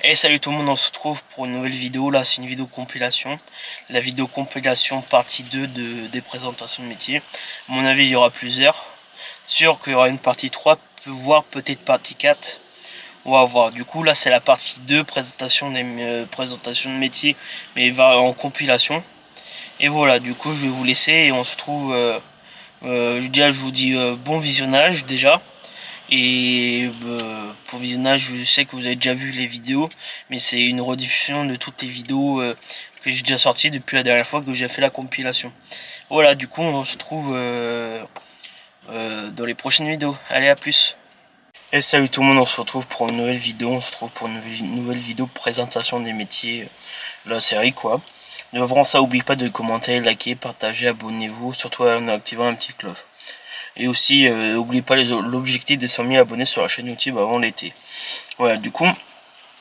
Et salut tout le monde, on se retrouve pour une nouvelle vidéo. Là c'est une vidéo compilation, la vidéo compilation partie 2 des présentations de métier. À mon avis il y aura plusieurs, sûr qu'il y aura une partie 3, voire peut-être partie 4. On va voir. Du coup là c'est la partie 2, présentation des présentations de métier, mais il va en compilation. Et voilà, du coup je vais vous laisser et on se retrouve, je vous dis bon visionnage déjà. Et pour visionnage, je sais que vous avez déjà vu les vidéos, mais c'est une rediffusion de toutes les vidéos que j'ai déjà sorties depuis la dernière fois que j'ai fait la compilation. Voilà, du coup on se retrouve dans les prochaines vidéos. Allez, à plus. Et salut tout le monde, on se retrouve pour une nouvelle vidéo. On se retrouve pour une nouvelle vidéo présentation des métiers de la série, quoi. Mais avant ça, n'oubliez pas de commenter, liker, partager, abonnez-vous, surtout en activant la petite cloche. Et aussi, n'oubliez pas l'objectif des 100 000 abonnés sur la chaîne YouTube avant l'été. Voilà, du coup,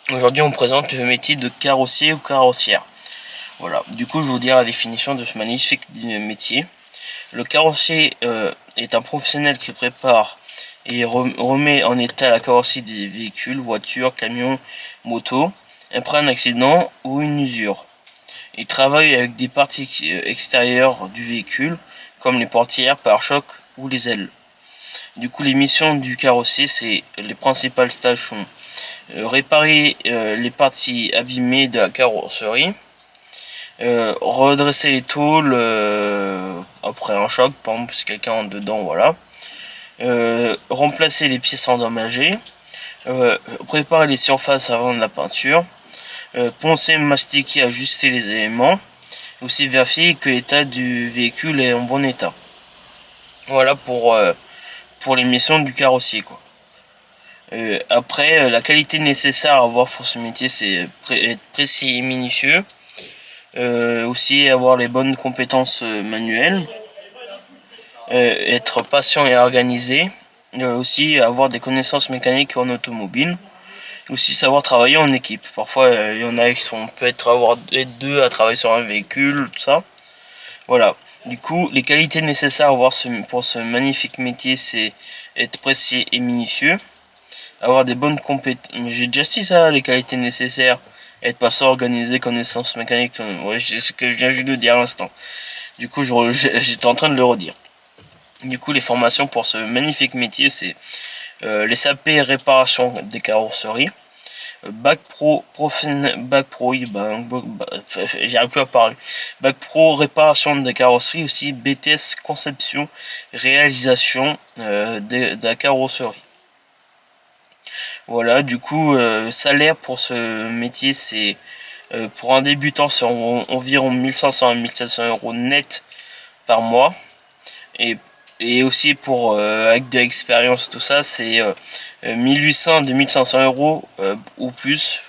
aujourd'hui on présente le métier de carrossier ou carrossière. Voilà, du coup je vais vous dire la définition de ce magnifique métier. Le carrossier est un professionnel qui prépare et remet en état la carrosserie des véhicules, voitures, camions, motos, après un accident ou une usure. Il travaille avec des parties extérieures du véhicule, comme les portières, pare-chocs ou les ailes. Du coup, les missions du carrossier, c'est les principales tâches sont réparer les parties abîmées de la carrosserie, redresser les tôles après un choc, par exemple si quelqu'un entre dedans, voilà, remplacer les pièces endommagées, préparer les surfaces avant de la peinture, poncer, mastiquer, ajuster les éléments, aussi vérifier que l'état du véhicule est en bon état. Voilà pour les missions du carrossier, quoi. Après, la qualité nécessaire à avoir pour ce métier, c'est être précis et minutieux. Aussi avoir les bonnes compétences manuelles. Être patient et organisé. Aussi avoir des connaissances mécaniques en automobile. Aussi savoir travailler en équipe. Parfois, il y en a qui peut être deux à travailler sur un véhicule, tout ça. Voilà. Du coup, les qualités nécessaires à avoir pour ce magnifique métier, c'est être précis et minutieux. Avoir des bonnes compétences. J'ai déjà dit ça, les qualités nécessaires. Être patient, organisé, connaissance mécanique. Ouais, c'est ce que je viens juste de dire à l'instant. Du coup, j'étais en train de le redire. Du coup, les formations pour ce magnifique métier, c'est les SAP réparation des carrosseries. Bac pro, oui, j'arrive plus à parler. Bac pro réparation des carrosseries, aussi BTS conception, réalisation de la carrosserie. Voilà, du coup, salaire pour ce métier, c'est pour un débutant, c'est environ 1500 à 1700 euros net par mois. Et aussi pour avec de l'expérience, tout ça, c'est 1800 à 2500 euros ou plus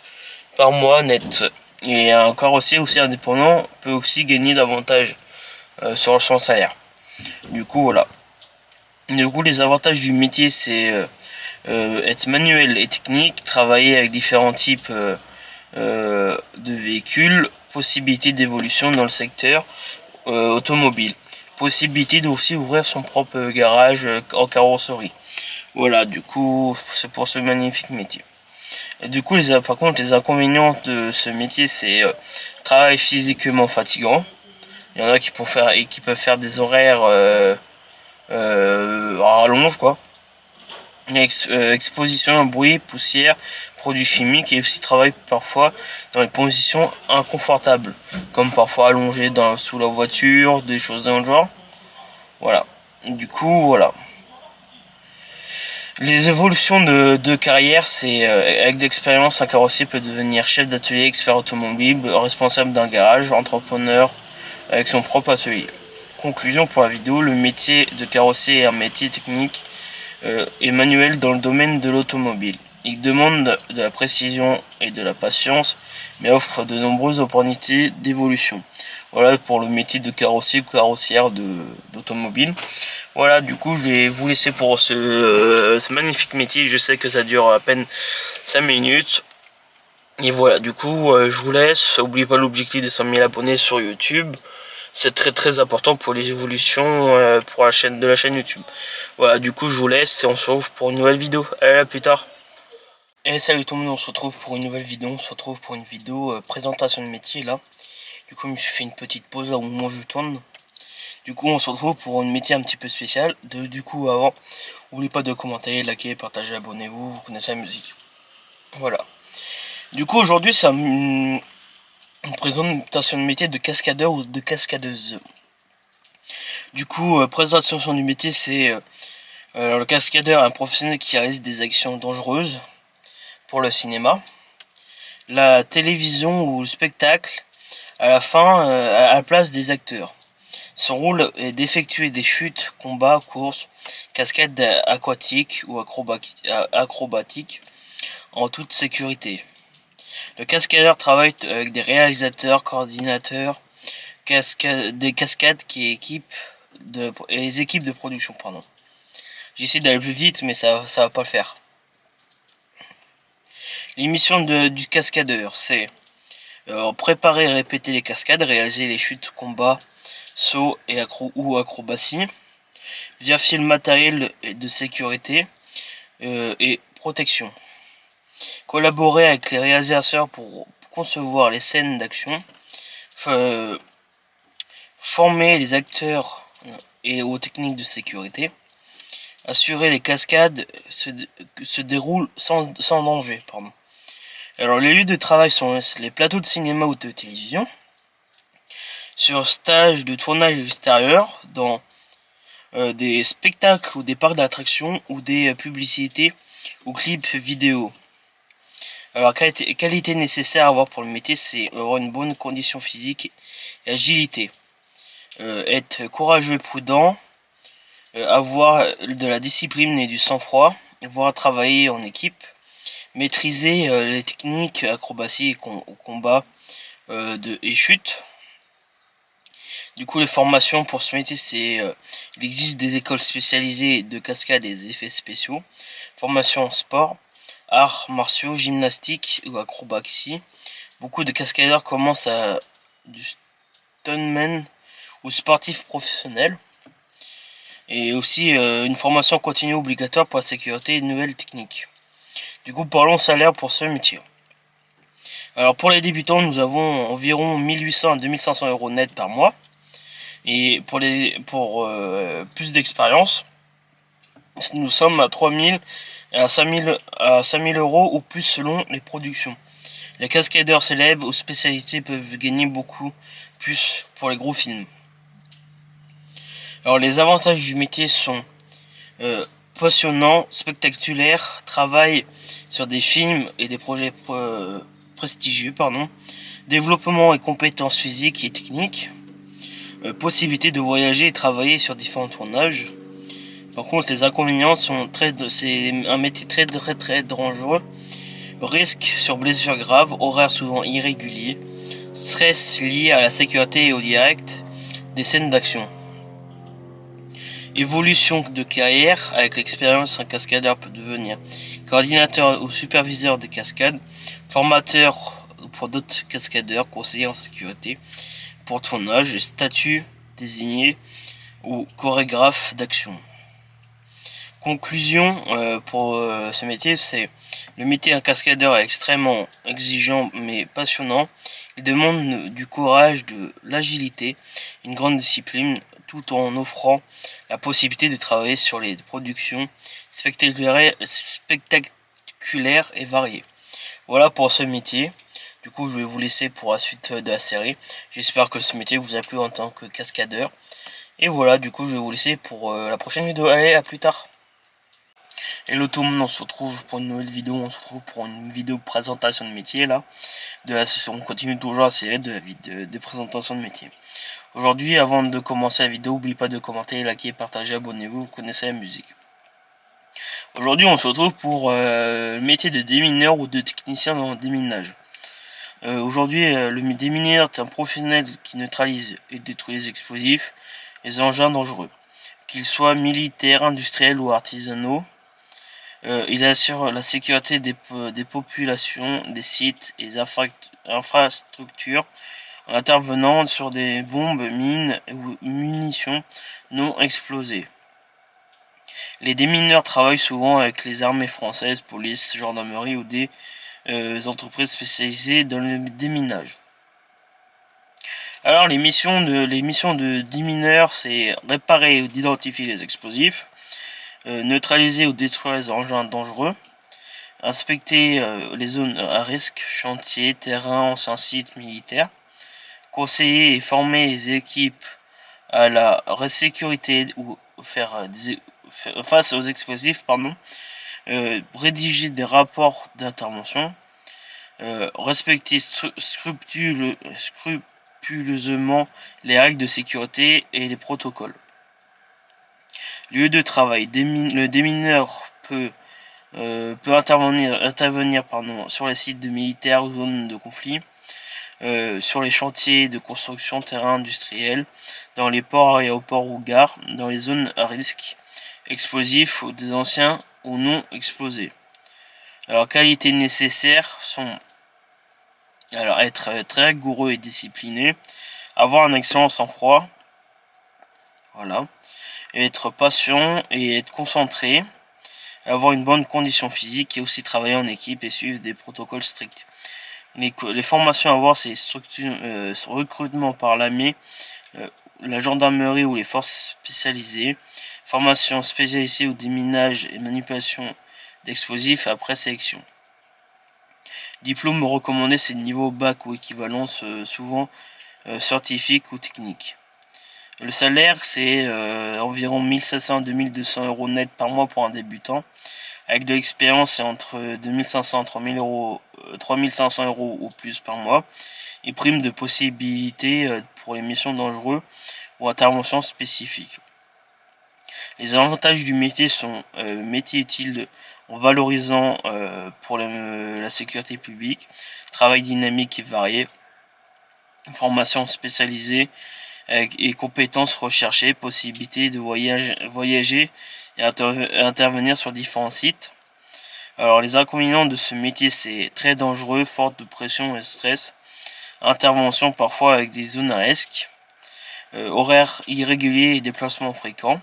par mois net. Et encore aussi indépendant peut aussi gagner davantage sur son salaire. Du coup, voilà. Du coup, les avantages du métier, c'est être manuel et technique, travailler avec différents types de véhicules, possibilité d'évolution dans le secteur automobile, possibilité d'aussi ouvrir son propre garage en carrosserie. Voilà, du coup, c'est pour ce magnifique métier. Et du coup, par contre, les inconvénients de ce métier, c'est travail physiquement fatigant. Il y en a qui peuvent faire des horaires à rallonge, quoi. Exposition à bruit, poussière, produits chimiques, et aussi travail parfois dans des positions inconfortables, comme parfois allongé sous la voiture, des choses dans le genre. Voilà. Du coup, voilà. Les évolutions de carrière, c'est avec d'expérience, un carrossier peut devenir chef d'atelier, expert automobile, responsable d'un garage, entrepreneur avec son propre atelier. Conclusion pour la vidéo, le métier de carrossier est un métier technique et manuel dans le domaine de l'automobile. Il demande de la précision et de la patience, mais offre de nombreuses opportunités d'évolution. Voilà pour le métier de carrossier ou carrossière d'automobile. Voilà, du coup, je vais vous laisser pour ce magnifique métier. Je sais que ça dure à peine 5 minutes. Et voilà, du coup, je vous laisse. N'oubliez pas l'objectif des 100 000 abonnés sur YouTube. C'est très très important pour les évolutions pour la chaîne YouTube. Voilà, du coup, je vous laisse et on se retrouve pour une nouvelle vidéo. Allez, à plus tard. Et salut tout le monde, on se retrouve pour une nouvelle vidéo, on se retrouve pour une vidéo présentation de métier là. Du coup je me suis fait une petite pause là au moment où je tourne. Du coup on se retrouve pour un métier un petit peu spécial. Du coup avant, n'oubliez pas de commenter, liker, partager, abonnez-vous, vous connaissez la musique. Voilà. Du coup aujourd'hui c'est une présentation de métier de cascadeur ou de cascadeuse. Du coup présentation du métier c'est le cascadeur est un professionnel qui réalise des actions dangereuses pour le cinéma, la télévision ou le spectacle, à la fin, à la place des acteurs. Son rôle est d'effectuer des chutes, combats, courses, cascades aquatiques ou acrobatiques en toute sécurité. Le cascadeur travaille avec des réalisateurs, coordinateurs, des cascades qui équipent et les équipes de production, pardon. J'essaie d'aller plus vite, mais ça va pas le faire. Les missions du cascadeur, c'est préparer et répéter les cascades, réaliser les chutes, combats, sauts et acrobatie, vérifier le matériel de sécurité et protection, collaborer avec les réalisateurs pour concevoir les scènes d'action, former les acteurs et aux techniques de sécurité, assurer les cascades se déroulent sans danger. Alors les lieux de travail sont les plateaux de cinéma ou de télévision, sur stage de tournage extérieur, dans des spectacles ou des parcs d'attractions ou des publicités ou clips vidéo. Alors qualité nécessaire à avoir pour le métier, c'est avoir une bonne condition physique et agilité, être courageux et prudent, avoir de la discipline et du sang-froid, avoir travailler en équipe, maîtriser les techniques acrobatie et combat et chute. Du coup, les formations pour ce métier, il existe des écoles spécialisées de cascade et des effets spéciaux, formation en sport, arts martiaux, gymnastique ou acrobatie. Beaucoup de cascadeurs commencent à du stuntman ou sportif professionnel. Et aussi une formation continue obligatoire pour la sécurité et de nouvelles techniques. Du coup, parlons salaire pour ce métier. Alors pour les débutants, nous avons environ 1800 à 2500 euros net par mois. Et pour plus d'expérience, nous sommes à 3000 et à 5000 euros ou plus selon les productions. Les cascadeurs célèbres ou spécialités peuvent gagner beaucoup plus pour les gros films. Alors les avantages du métier sont passionnant, spectaculaire, travail sur des films et des projets prestigieux, développement et compétences physiques et techniques, possibilité de voyager et travailler sur différents tournages. Par contre, les inconvénients sont c'est un métier très dangereux, risque sur blessures graves, horaires souvent irréguliers, stress lié à la sécurité et au direct des scènes d'action. Évolution de carrière, avec l'expérience, un cascadeur peut devenir coordinateur ou superviseur des cascades, formateur pour d'autres cascadeurs, conseiller en sécurité pour tournage, statut désigné ou chorégraphe d'action. Conclusion pour ce métier, c'est le métier d'un cascadeur est extrêmement exigeant mais passionnant. Il demande du courage, de l'agilité, une grande discipline, tout en offrant la possibilité de travailler sur les productions spectaculaires et variées. Voilà pour ce métier. Du coup, je vais vous laisser pour la suite de la série. J'espère que ce métier vous a plu en tant que cascadeur. Et voilà, du coup, je vais vous laisser pour la prochaine vidéo. Allez, à plus tard. Hello tout le monde, on se retrouve pour une nouvelle vidéo, on se retrouve pour une vidéo de présentation de métier là. On continue toujours la série de présentation de métier. Aujourd'hui, avant de commencer la vidéo, n'oubliez pas de commenter, liker, partager, abonnez-vous, vous connaissez la musique. Aujourd'hui, on se retrouve pour le métier de démineur ou de technicien dans déminage. Aujourd'hui, le démineur est un professionnel qui neutralise et détruit les explosifs, les engins dangereux, qu'ils soient militaires, industriels ou artisanaux. Il assure la sécurité des populations, des sites et des infrastructures en intervenant sur des bombes, mines ou munitions non explosées. Les démineurs travaillent souvent avec les armées françaises, police, gendarmerie ou des entreprises spécialisées dans le déminage. Alors les missions de démineurs, c'est réparer ou d'identifier les explosifs, neutraliser ou détruire les engins dangereux, inspecter les zones à risque, chantiers, terrains, anciens sites militaires, conseiller et former les équipes à la sécurité ou face aux explosifs, rédiger des rapports d'intervention, respecter scrupuleusement les règles de sécurité et les protocoles. Lieu de travail. Le démineur peut intervenir sur les sites de militaires ou zones de conflit, sur les chantiers de construction, terrain industriel, dans les ports, aéroports ou gares, dans les zones à risque, explosifs ou des anciens ou non explosés. Alors, qualités nécessaires sont être très rigoureux et discipliné, avoir un excellent sang-froid, voilà, et être patient et être concentré, avoir une bonne condition physique et aussi travailler en équipe et suivre des protocoles stricts. Les formations à avoir, c'est recrutement par l'armée, la gendarmerie ou les forces spécialisées, formation spécialisée au déminage et manipulation d'explosifs après sélection. Diplôme recommandé, c'est niveau bac ou équivalence, souvent scientifique ou technique. Le salaire, c'est environ 1500 à 2200 euros net par mois pour un débutant. Avec de l'expérience, c'est entre 2500 et 3500 euros ou plus par mois. Et prime de possibilité pour les missions dangereuses ou interventions spécifiques. Les avantages du métier sont métier utile en valorisant pour la sécurité publique, travail dynamique et varié, formation spécialisée et compétences recherchées, possibilité de voyager et intervenir sur différents sites. Alors les inconvénients de ce métier, c'est très dangereux, forte de pression et stress, intervention parfois avec des zones à risque, horaires irréguliers et déplacements fréquents.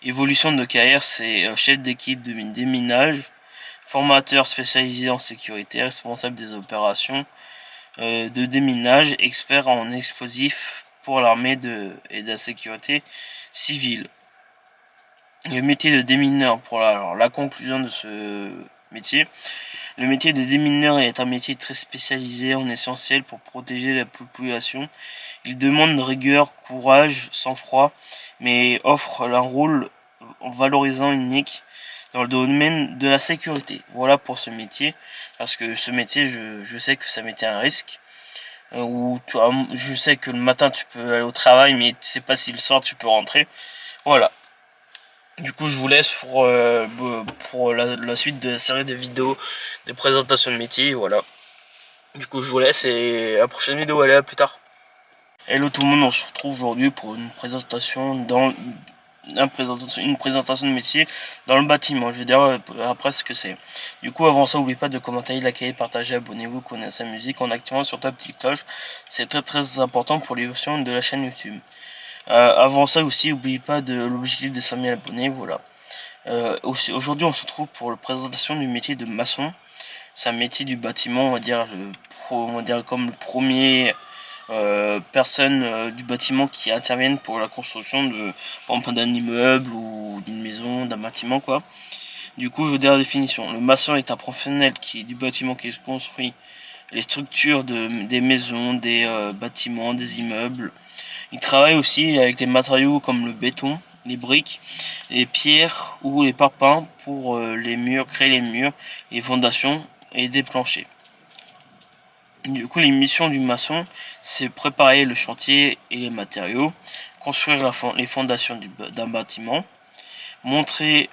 Évolution de carrière, c'est chef d'équipe de déminage, formateur spécialisé en sécurité, responsable des opérations de déminage, expert en explosifs pour l'armée et de la sécurité civile. Le métier de démineur, pour la conclusion de ce métier, le métier de démineur est un métier très spécialisé, en essentiel pour protéger la population. Il demande rigueur, courage, sang-froid, mais offre un rôle en valorisant unique dans le domaine de la sécurité. Voilà pour ce métier, parce que ce métier, je sais que ça mettait un risque. Je sais que le matin tu peux aller au travail, mais tu sais pas si le soir tu peux rentrer. Voilà. Du coup, je vous laisse pour la suite de la série de vidéos de présentation de métier. Voilà. Du coup, je vous laisse et à la prochaine vidéo. Allez, à plus tard. Hello tout le monde, on se retrouve aujourd'hui pour une présentation de métier dans le bâtiment. Je vais dire après ce que c'est. Du coup, avant ça, n'oubliez pas de commenter, liker, partager, abonnez-vous, connaissez la musique en activant sur ta petite cloche. C'est très très important pour l'évolution de la chaîne YouTube. Avant ça aussi, n'oubliez pas de l'objectif des 100 000 abonnés. Voilà. Aujourd'hui, on se retrouve pour la présentation du métier de maçon. C'est un métier du bâtiment, on va dire comme le premier personnes du bâtiment qui interviennent pour la construction d'un immeuble ou d'une maison, d'un bâtiment quoi. Du coup, je veux dire la définition. Le maçon est un professionnel du bâtiment qui construit les structures des maisons, des bâtiments, des immeubles. Il travaille aussi avec des matériaux comme le béton, les briques, les pierres ou les parpaings pour les murs, créer les murs, les fondations et des planchers. Du coup, les missions du maçon, c'est préparer le chantier et les matériaux, construire les fondations d'un bâtiment, monter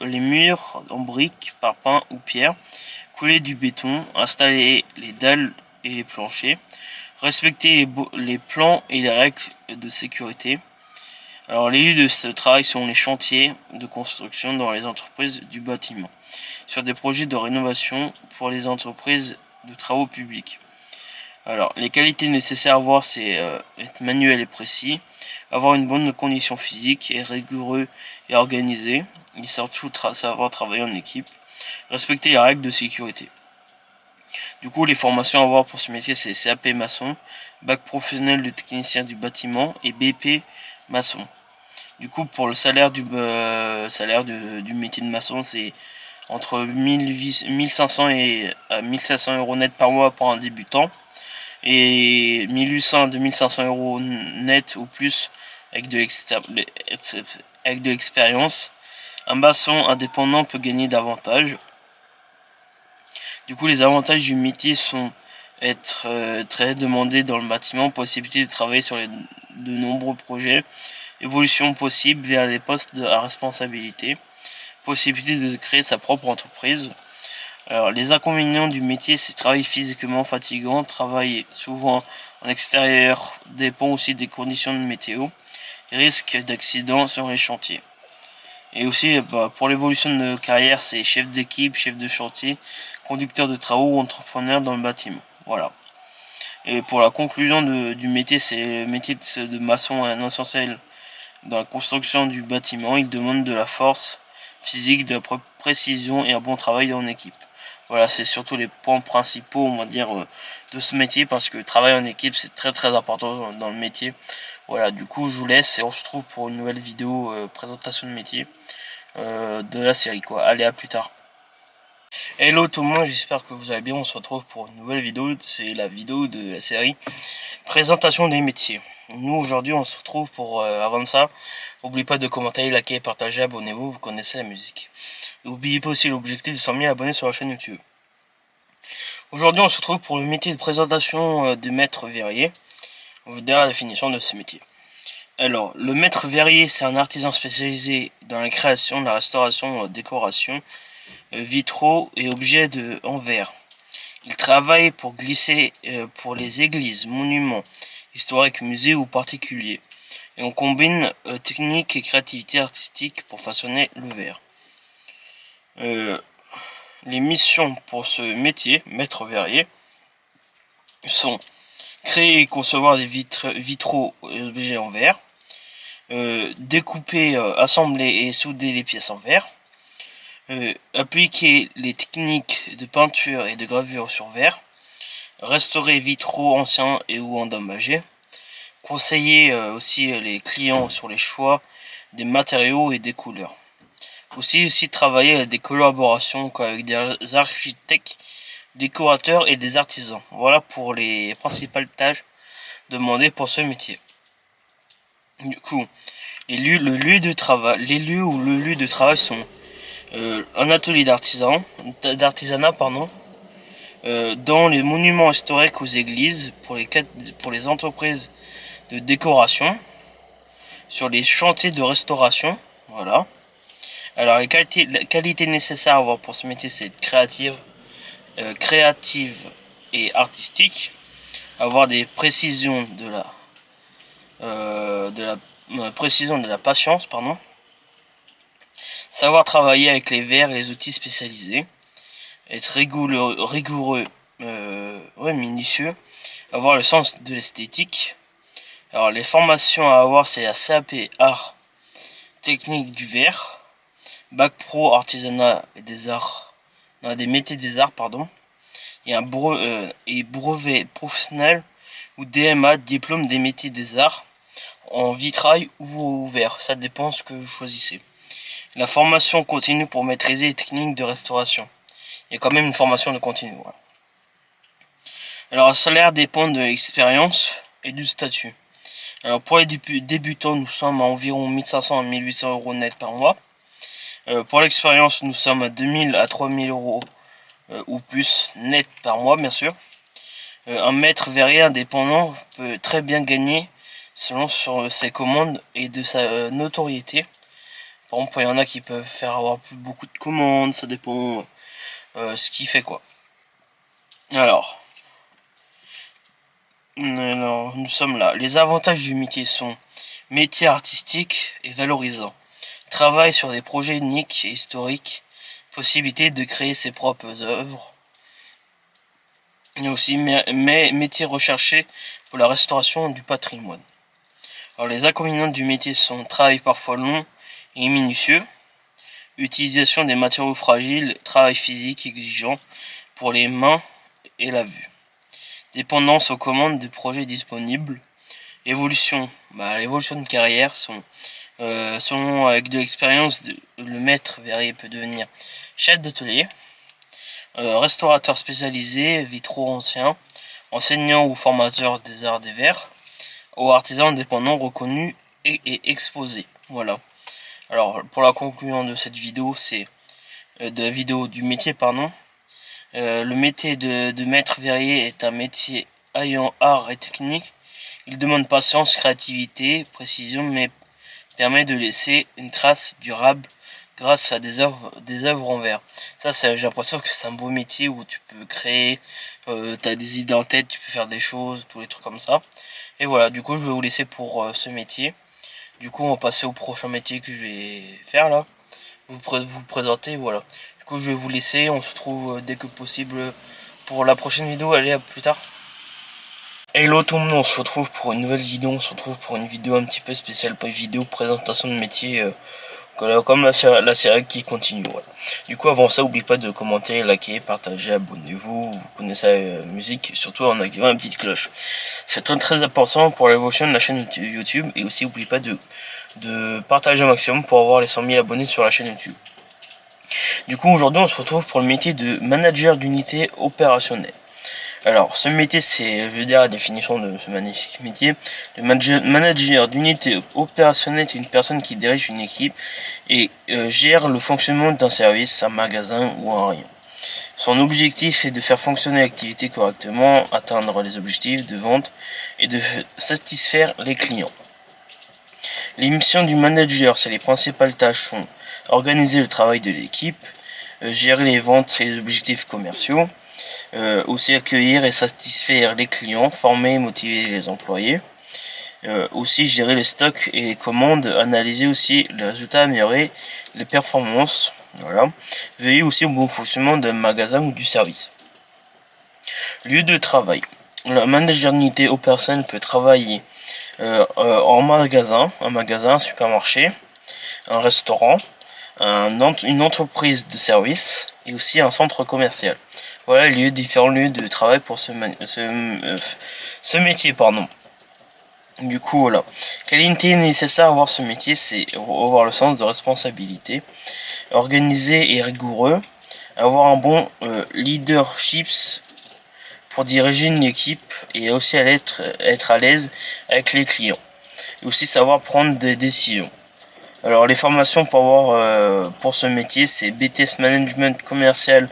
les murs en briques, parpaings ou pierres, couler du béton, installer les dalles et les planchers, respecter les plans et les règles de sécurité. Alors, les lieux de ce travail sont les chantiers de construction dans les entreprises du bâtiment, sur des projets de rénovation pour les entreprises de travaux publics. Alors, les qualités nécessaires à avoir, c'est être manuel et précis, avoir une bonne condition physique et rigoureux et organisé, et surtout savoir travailler en équipe, respecter les règles de sécurité. Du coup, les formations à avoir pour ce métier, c'est CAP maçon, bac professionnel de technicien du bâtiment et BP maçon. Du coup, pour le salaire du métier de maçon, c'est entre 1500 et 1700 euros net par mois pour un débutant et 1800 à 2500 euros net ou plus avec de l'expérience. Un maçon indépendant peut gagner davantage. Du coup, les avantages du métier sont être très demandé dans le bâtiment, possibilité de travailler sur de nombreux projets, évolution possible vers des postes à responsabilité, possibilité de créer sa propre entreprise. Alors, les inconvénients du métier, c'est travail physiquement fatigant, travail souvent en extérieur, dépend aussi des conditions de météo, risque d'accident sur les chantiers. Et aussi, pour l'évolution de carrière, c'est chef d'équipe, chef de chantier, conducteur de travaux ou entrepreneur dans le bâtiment. Voilà. Et pour la conclusion du métier, c'est le métier de maçon est un essentiel dans la construction du bâtiment. Il demande de la force physique, de la précision et un bon travail en équipe. Voilà, c'est surtout les points principaux, on va dire, de ce métier, parce que le travail en équipe, c'est très très important dans le métier. Voilà, du coup, je vous laisse et on se retrouve pour une nouvelle vidéo présentation de métier de la série, quoi. Allez, à plus tard. Hello tout le monde, j'espère que vous allez bien. On se retrouve pour une nouvelle vidéo. C'est la vidéo de la série présentation des métiers. Nous, aujourd'hui, on se retrouve pour, avant de ça, n'oubliez pas de commenter, liker, partager, abonnez-vous, vous connaissez la musique. N'oubliez pas aussi l'objectif de 100 000 abonnés sur la chaîne YouTube. Aujourd'hui, on se retrouve pour le métier de présentation de maître verrier. On vous donner la définition de ce métier. Alors, le maître verrier, c'est un artisan spécialisé dans la création, la restauration, la décoration, vitraux et objets en verre. Il travaille pour glisser pour les églises, monuments historiques, musées ou particuliers. Et on combine technique et créativité artistique pour façonner le verre. Les missions pour ce métier, maître verrier, sont créer et concevoir des vitraux et objets en verre, découper, assembler et souder les pièces en verre, appliquer les techniques de peinture et de gravure sur verre, restaurer vitraux anciens et ou endommagés, conseiller aussi les clients sur les choix des matériaux et des couleurs. Aussi travailler avec des collaborations avec des architectes, décorateurs et des artisans. Voilà pour les principales tâches demandées pour ce métier. Du coup, les lieux ou le lieu de travail sont un atelier d'artisanat, dans les monuments historiques aux églises, pour les entreprises de décoration, sur les chantiers de restauration, voilà. Alors la qualité nécessaire à avoir pour ce métier, c'est créative et artistique, avoir des précisions précision de la patience, savoir travailler avec les verres et les outils spécialisés, être rigoureux, minutieux, avoir le sens de l'esthétique. Alors les formations à avoir, c'est la CAP art technique du verre, bac pro artisanat et des arts, des métiers des arts, et un brevet professionnel ou DMA, diplôme des métiers des arts, en vitrail ou au verre, ça dépend ce que vous choisissez. La formation continue pour maîtriser les techniques de restauration. Il y a quand même une formation de continu. Voilà. Alors, le salaire dépend de l'expérience et du statut. Alors, pour les débutants, nous sommes à environ 1500 à 1800 euros net par mois. Pour l'expérience, nous sommes à 2000 à 3000 euros ou plus net par mois, bien sûr. Un maître verrier indépendant peut très bien gagner selon sur ses commandes et de sa notoriété. Par exemple, il y en a qui peuvent faire avoir beaucoup de commandes, ça dépend ce qu'il fait, quoi. Alors, nous sommes là. Les avantages du métier sont métier artistique et valorisant, travail sur des projets uniques et historiques, possibilité de créer ses propres œuvres. Il y a aussi métier recherché pour la restauration du patrimoine. Alors les inconvénients du métier sont travail parfois long et minutieux, utilisation des matériaux fragiles, travail physique exigeant pour les mains et la vue, dépendance aux commandes de projets disponibles, évolution. L'évolution de carrière sont selon avec de l'expérience, le maître verrier peut devenir chef d'atelier, restaurateur spécialisé, vitraux anciens, enseignant ou formateur des arts des verts, ou artisan indépendant reconnu et exposé. Voilà. Alors pour la conclusion de cette vidéo, c'est de la vidéo du métier, pardon. Le métier de maître verrier est un métier ayant art et technique. Il demande patience, créativité, précision, mais permet de laisser une trace durable grâce à des œuvres en verre. Ça, j'ai l'impression que c'est un beau métier où tu peux créer, tu as des idées en tête, tu peux faire des choses, tous les trucs comme ça. Et voilà, du coup, je vais vous laisser pour ce métier. Du coup, on va passer au prochain métier que je vais faire là. Vous présenter, voilà. Du coup, je vais vous laisser, on se retrouve dès que possible pour la prochaine vidéo. Allez, à plus tard. Hello tout le monde, on se retrouve pour une nouvelle vidéo, on se retrouve pour une vidéo un petit peu spéciale, pas une vidéo présentation de métier comme la série qui continue. Voilà. Du coup avant ça, n'oubliez pas de commenter, liker, partager, abonnez-vous, vous connaissez la musique, surtout en activant la petite cloche. C'est très très important pour l'évolution de la chaîne YouTube, et aussi n'oubliez pas de partager un maximum pour avoir les 100 000 abonnés sur la chaîne YouTube. Du coup aujourd'hui on se retrouve pour le métier de manager d'unité opérationnelle. Alors, ce métier, c'est, je veux dire, la définition de ce magnifique métier. Le manager d'unité opérationnelle est une personne qui dirige une équipe et gère le fonctionnement d'un service, un magasin ou un rayon. Son objectif est de faire fonctionner l'activité correctement, atteindre les objectifs de vente et de satisfaire les clients. Les missions du manager, c'est les principales tâches sont organiser le travail de l'équipe, gérer les ventes et les objectifs commerciaux, aussi accueillir et satisfaire les clients, former et motiver les employés, aussi gérer les stocks et les commandes, analyser aussi les résultats, améliorer les performances, voilà. Veiller aussi au bon fonctionnement d'un magasin ou du service. Lieu de travail. Le manager d'unité opérationnelle peut travailler en magasin, un supermarché, un restaurant, une entreprise de service et aussi un centre commercial. Voilà les différents lieux de travail pour ce métier, pardon. Du coup, voilà. Qualité nécessaire à avoir ce métier, c'est avoir le sens de responsabilité, organisé et rigoureux, avoir un bon leadership pour diriger une équipe et aussi être à l'aise avec les clients. Et aussi savoir prendre des décisions. Alors les formations pour avoir pour ce métier, c'est BTS Management Commercial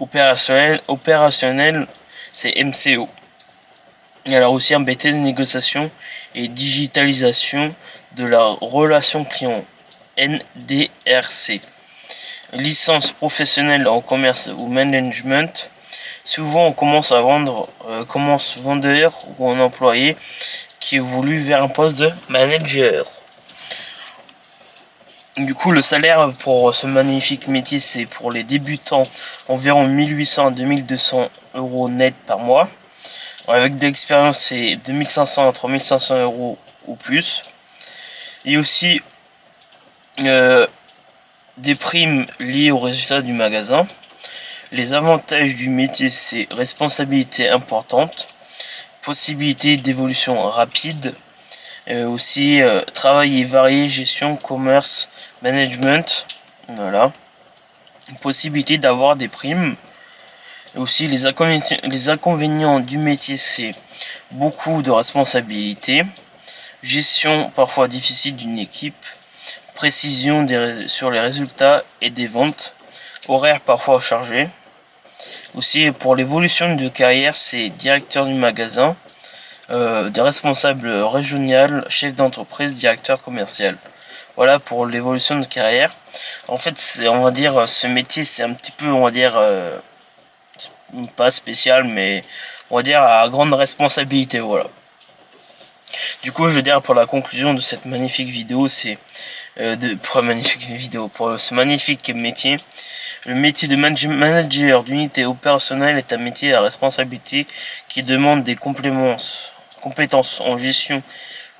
Opérationnel, c'est MCO. Et alors aussi un BTS Négociation et Digitalisation de la relation client, NDRC. Licence professionnelle en commerce ou management. Souvent on commence à vendre, vendeur ou un employé qui évolue vers un poste de manager. Du coup, le salaire pour ce magnifique métier, c'est pour les débutants environ 1800 à 2200 euros net par mois. Avec de l'expérience, c'est 2500 à 3500 euros ou plus. Et aussi des primes liées aux résultats du magasin. Les avantages du métier, c'est responsabilité importante, possibilité d'évolution rapide, aussi travail et varié, gestion, commerce, management, voilà. Possibilité d'avoir des primes. Et aussi les inconvénients du métier, c'est beaucoup de responsabilités, gestion parfois difficile d'une équipe, précision sur les résultats et des ventes, horaire parfois chargé. Aussi pour l'évolution de carrière, c'est directeur du magasin, des responsables régional, chef d'entreprise, directeur commercial. Voilà pour l'évolution de carrière. En fait, on va dire, ce métier, c'est un petit peu, on va dire, pas spécial, mais on va dire à grande responsabilité, voilà. Du coup, je veux dire, pour la conclusion de cette magnifique vidéo, c'est pour ce magnifique métier. Le métier de manager d'unité opérationnelle est un métier à responsabilité qui demande des compétences en gestion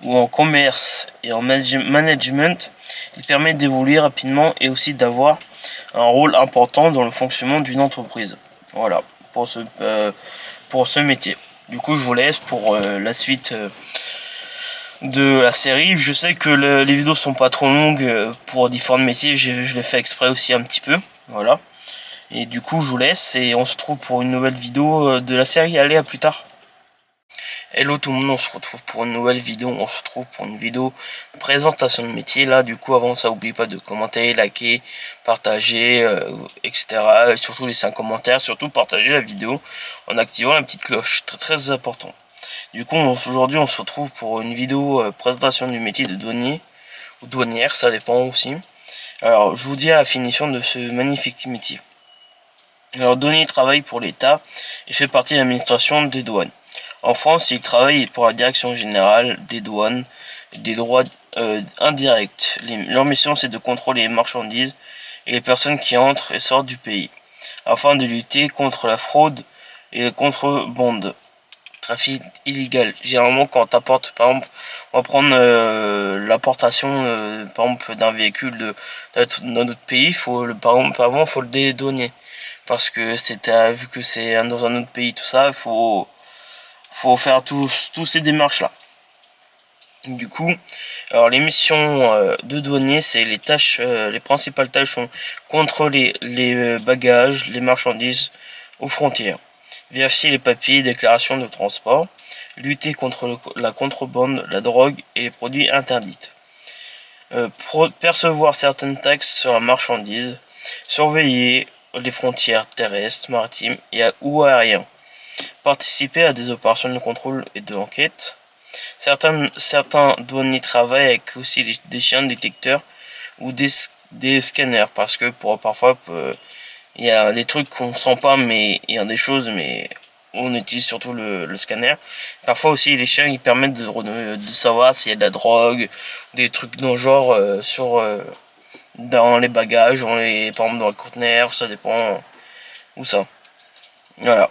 ou en commerce et en management, il permet d'évoluer rapidement et aussi d'avoir un rôle important dans le fonctionnement d'une entreprise. Voilà, pour ce métier. Du coup, je vous laisse pour la suite de la série. Je sais que les vidéos sont pas trop longues pour différents métiers, je l'ai fait exprès aussi un petit peu. Voilà. Et du coup, je vous laisse et on se retrouve pour une nouvelle vidéo de la série. Allez, à plus tard. Hello tout le monde, on se retrouve pour une nouvelle vidéo, on se retrouve pour une vidéo présentation de métier. Là du coup avant ça, n'oubliez pas de commenter, liker, partager, etc. Et surtout laisser un commentaire, surtout partager la vidéo en activant la petite cloche, très très important. Du coup aujourd'hui on se retrouve pour une vidéo présentation du métier de douanier ou douanière, ça dépend aussi. Alors je vous dis à la finition de ce magnifique métier. Alors douanier travaille pour l'État et fait partie de l'administration des douanes. En France, il travaille pour la Direction générale des douanes et des droits indirects. Leur mission, c'est de contrôler les marchandises et les personnes qui entrent et sortent du pays, afin de lutter contre la fraude et la contrebande, trafic illégal. Généralement, quand t'apportes, par exemple, on va prendre l'importation, par exemple, d'un véhicule dans notre pays, par exemple, avant, faut le dédouaner. Parce que vu que c'est dans un autre pays, tout ça, faut faire tous ces démarches là. Du coup, alors les missions de douanier, c'est les tâches, les principales tâches sont contrôler les bagages, les marchandises aux frontières, vérifier les papiers, déclarations de transport, lutter contre la contrebande, la drogue et les produits interdits, percevoir certaines taxes sur la marchandise, surveiller les frontières terrestres, maritimes ou aériennes, participer à des opérations de contrôle et d'enquête. Certains douaniers travaillent avec aussi des chiens détecteurs ou des scanners parce que parfois il y a des trucs qu'on sent pas, mais il y a des choses, mais on utilise surtout le scanner. Parfois aussi les chiens ils permettent de savoir s'il y a de la drogue, des trucs dans le genre dans les bagages, par exemple dans le conteneur, ça dépend où ça. Voilà.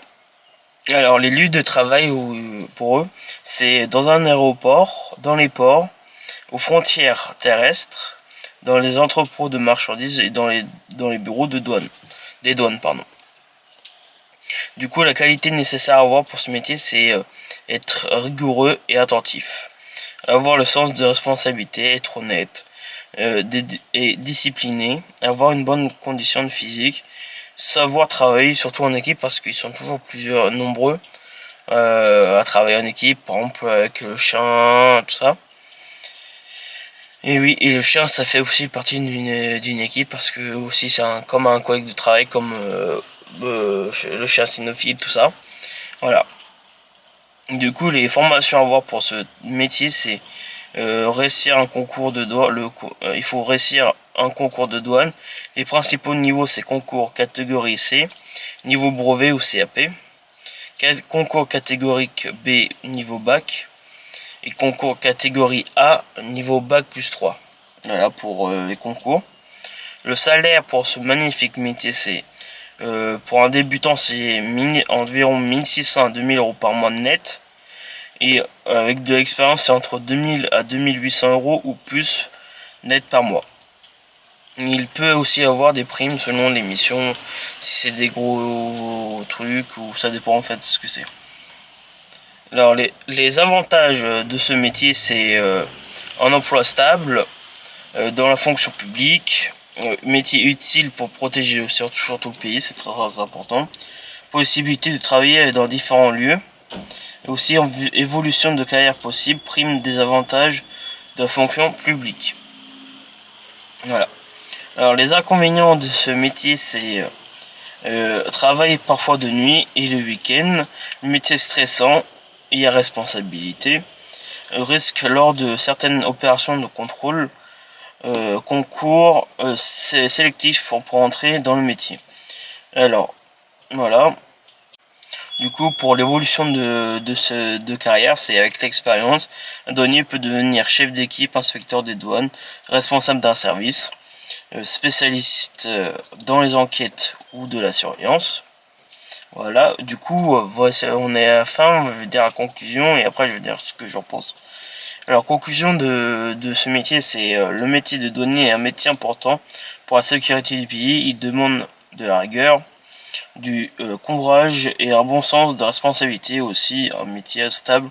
Alors les lieux de travail pour eux, c'est dans un aéroport, dans les ports, aux frontières terrestres, dans les entrepôts de marchandises et dans les bureaux de douane, des douanes pardon. Du coup la qualité nécessaire à avoir pour ce métier c'est être rigoureux et attentif, avoir le sens de responsabilité, être honnête et discipliné, avoir une bonne condition physique, savoir travailler surtout en équipe parce qu'ils sont toujours nombreux à travailler en équipe, par exemple avec le chien, tout ça. Et oui, et le chien ça fait aussi partie d'une équipe parce que aussi c'est comme un collègue de travail, comme le chien cynophile, tout ça. Voilà. Du coup, les formations à avoir pour ce métier, c'est réussir un concours de douane. Il faut réussir un concours de douane. Les principaux niveaux, c'est concours catégorie C, niveau brevet ou CAP, concours catégorique B, niveau bac, et concours catégorie A, niveau bac plus 3. Voilà pour les concours. Le salaire pour ce magnifique métier, c'est pour un débutant, c'est environ 1600 à 2000 euros par mois net. Et avec de l'expérience, c'est entre 2000 à 2800 euros ou plus net par mois. Il peut aussi avoir des primes selon les missions, si c'est des gros trucs ou ça dépend en fait de ce que c'est. Alors les avantages de ce métier, c'est un emploi stable dans la fonction publique, métier utile pour protéger surtout le pays, c'est très important. Possibilité de travailler dans différents lieux. Et aussi évolution de carrière possible, prime des avantages de la fonction publique. Voilà. Alors les inconvénients de ce métier, c'est travailler parfois de nuit et le week-end, le métier stressant et à responsabilité, risque lors de certaines opérations de contrôle, concours sélectif pour entrer dans le métier. Alors, voilà. Du coup, pour l'évolution de carrière, c'est avec l'expérience, un douanier peut devenir chef d'équipe, inspecteur des douanes, responsable d'un service, spécialiste dans les enquêtes ou de la surveillance. Voilà, du coup, on est à la fin, je vais dire la conclusion et après je vais dire ce que j'en pense. Alors, conclusion de ce métier, c'est le métier de douanier est un métier important pour la sécurité du pays. Il demande de la rigueur, du courage et un bon sens de responsabilité, aussi un métier stable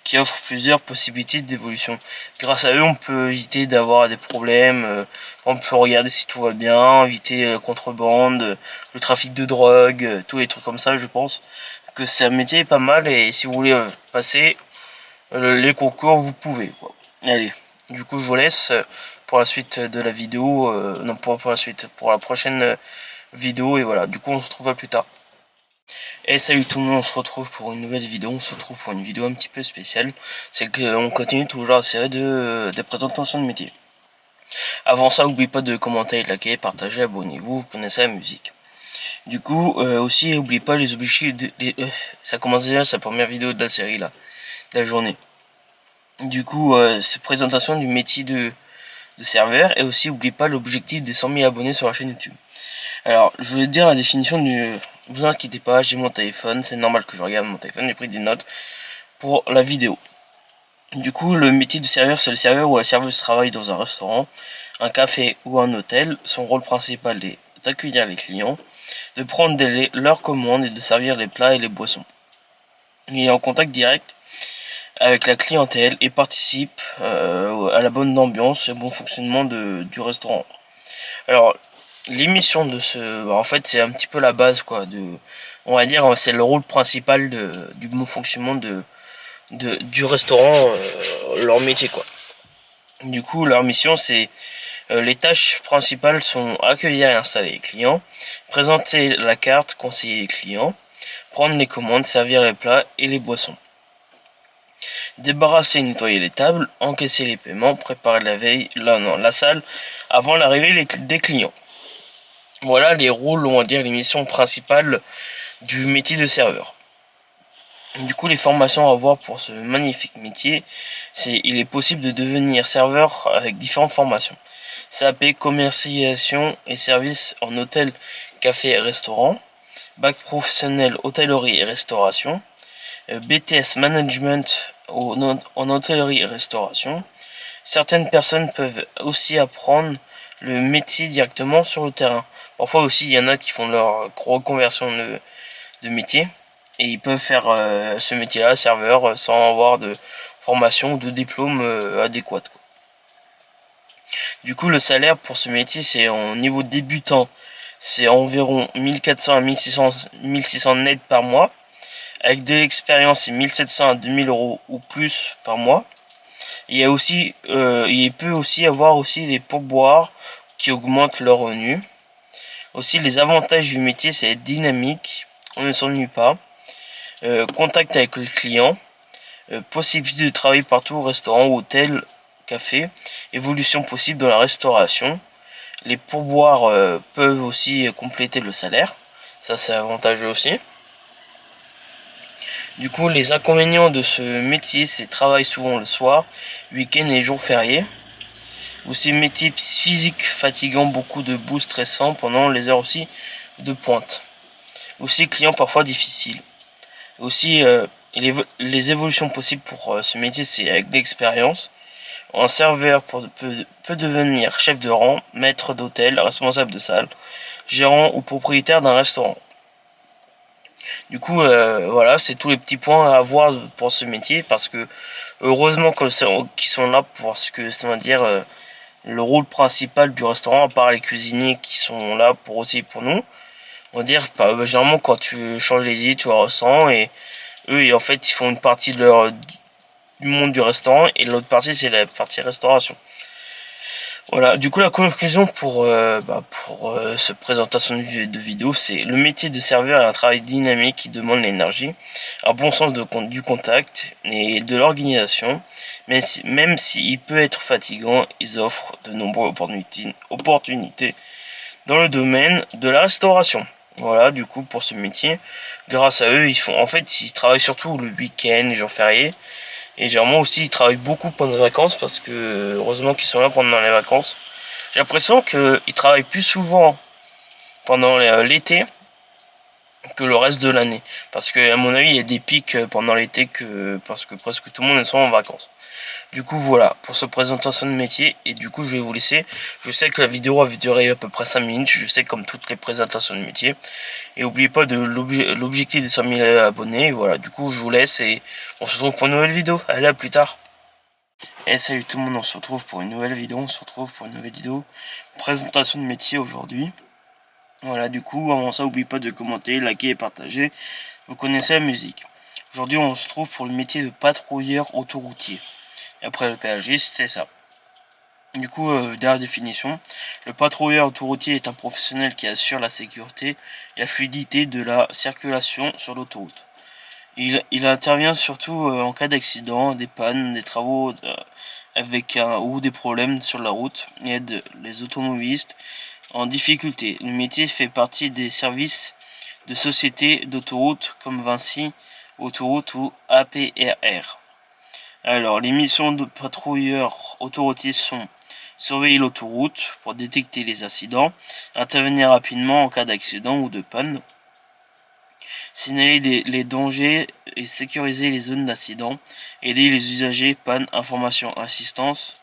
qui offre plusieurs possibilités d'évolution. Grâce à eux, on peut éviter d'avoir des problèmes, on peut regarder si tout va bien, éviter la contrebande, le trafic de drogue, tous les trucs comme ça. Je pense que c'est un métier pas mal, et si vous voulez passer les concours, vous pouvez, quoi. Allez, du coup je vous laisse pour la suite de la vidéo, non, pour la suite, pour la prochaine vidéo, et voilà, du coup on se retrouve à plus tard. Et salut tout le monde, on se retrouve pour une nouvelle vidéo, on se retrouve pour une vidéo un petit peu spéciale. C'est qu'on continue toujours la série des présentations de métiers. Avant ça, n'oubliez pas de commenter, liker, partager, abonnez-vous, vous connaissez la musique. Du coup, aussi, n'oubliez pas les objectifs, ça commence déjà sa première vidéo de la série là, de la journée. Du coup, c'est présentation du métier de serveur, et aussi n'oubliez pas l'objectif des 100 000 abonnés sur la chaîne YouTube. Alors, je vais dire la définition du... Vous inquiétez pas, j'ai mon téléphone, c'est normal que je regarde mon téléphone, j'ai pris des notes pour la vidéo. Du coup, le métier de serveur, c'est le serveur ou la serveuse travaille dans un restaurant, un café ou un hôtel. Son rôle principal est d'accueillir les clients, de prendre leurs commandes et de servir les plats et les boissons. Il est en contact direct avec la clientèle et participe à la bonne ambiance et bon fonctionnement du restaurant. Alors, l'émission de en fait, c'est un petit peu la base, quoi, on va dire, c'est le rôle principal du bon fonctionnement du restaurant, leur métier, quoi. Du coup, leur mission, c'est les tâches principales sont accueillir et installer les clients, présenter la carte, conseiller les clients, prendre les commandes, servir les plats et les boissons, débarrasser et nettoyer les tables, encaisser les paiements, préparer la salle avant l'arrivée des clients. Voilà les rôles, on va dire, les missions principales du métier de serveur. Du coup, les formations à avoir pour ce magnifique métier, il est possible de devenir serveur avec différentes formations. CAP, commercialisation et services en hôtel, café et restaurant. Bac professionnel, hôtellerie et restauration. BTS management en hôtellerie et restauration. Certaines personnes peuvent aussi apprendre le métier directement sur le terrain. Parfois aussi, il y en a qui font leur reconversion de métier, et ils peuvent faire ce métier-là, serveur, sans avoir de formation ou de diplôme adéquat, quoi. Du coup, le salaire pour ce métier, c'est en niveau débutant, c'est environ 1400 à 1600 net par mois. Avec de l'expérience, c'est 1700 à 2000 euros ou plus par mois. Il peut aussi avoir aussi les pourboires qui augmentent leurs revenus. Aussi, les avantages du métier, c'est être dynamique, on ne s'ennuie pas, contact avec le client, possibilité de travailler partout, restaurant, hôtel, café, évolution possible dans la restauration. Les pourboires peuvent aussi compléter le salaire, ça c'est avantageux aussi. Du coup, les inconvénients de ce métier, c'est travail souvent le soir, week-end et jours fériés. Aussi, métier physique fatigant, beaucoup de bout stressant pendant les heures aussi de pointe. Aussi, client parfois difficile. Aussi, les évolutions possibles pour ce métier, c'est avec l'expérience. Un serveur peut devenir chef de rang, maître d'hôtel, responsable de salle, gérant ou propriétaire d'un restaurant. Du coup, voilà, c'est tous les petits points à avoir pour ce métier, parce que heureusement qu'ils sont là pour ce que ça veut dire le rôle principal du restaurant, à part les cuisiniers qui sont là pour nous. On va dire, généralement quand tu changes les idées, tu ressens, et eux, en fait, ils font une partie du monde du restaurant, et l'autre partie, c'est la partie restauration. Voilà, du coup la conclusion pour cette présentation de vidéo, c'est le métier de serveur est un travail dynamique qui demande l'énergie, un bon sens du contact et de l'organisation, mais même s'il peut être fatigant, ils offrent de nombreuses opportunités dans le domaine de la restauration. Voilà, du coup pour ce métier, grâce à eux, ils travaillent surtout le week-end, les jours fériés. Et généralement aussi, ils travaillent beaucoup pendant les vacances, parce que heureusement qu'ils sont là pendant les vacances. J'ai l'impression qu'ils travaillent plus souvent pendant l'été que le reste de l'année. Parce que à mon avis, il y a des pics pendant l'été parce que presque tout le monde est soit en vacances. Du coup voilà pour cette présentation de métier, et du coup je vais vous laisser. Je sais que la vidéo va durer à peu près 5 minutes, je sais, comme toutes les présentations de métier. Et n'oubliez pas de l'objectif des 100 000 abonnés. Voilà, du coup je vous laisse et on se retrouve pour une nouvelle vidéo. Allez, à plus tard. Et salut tout le monde, on se retrouve pour une nouvelle vidéo. Présentation de métier aujourd'hui. Voilà, du coup avant ça, n'oubliez pas de commenter, liker et partager. Vous connaissez la musique. Aujourd'hui on se trouve pour le métier de patrouilleur autoroutier. Et après le péagiste, c'est ça. Du coup, dans la définition, le patrouilleur autoroutier est un professionnel qui assure la sécurité et la fluidité de la circulation sur l'autoroute. Il intervient surtout en cas d'accident, des pannes, des travaux ou des problèmes sur la route, et aide les automobilistes en difficulté. Le métier fait partie des services de sociétés d'autoroute comme Vinci Autoroute ou APRR. Alors, les missions de patrouilleurs autoroutiers sont surveiller l'autoroute pour détecter les accidents, intervenir rapidement en cas d'accident ou de panne, signaler les dangers et sécuriser les zones d'accident, aider les usagers, panne, information, assistance,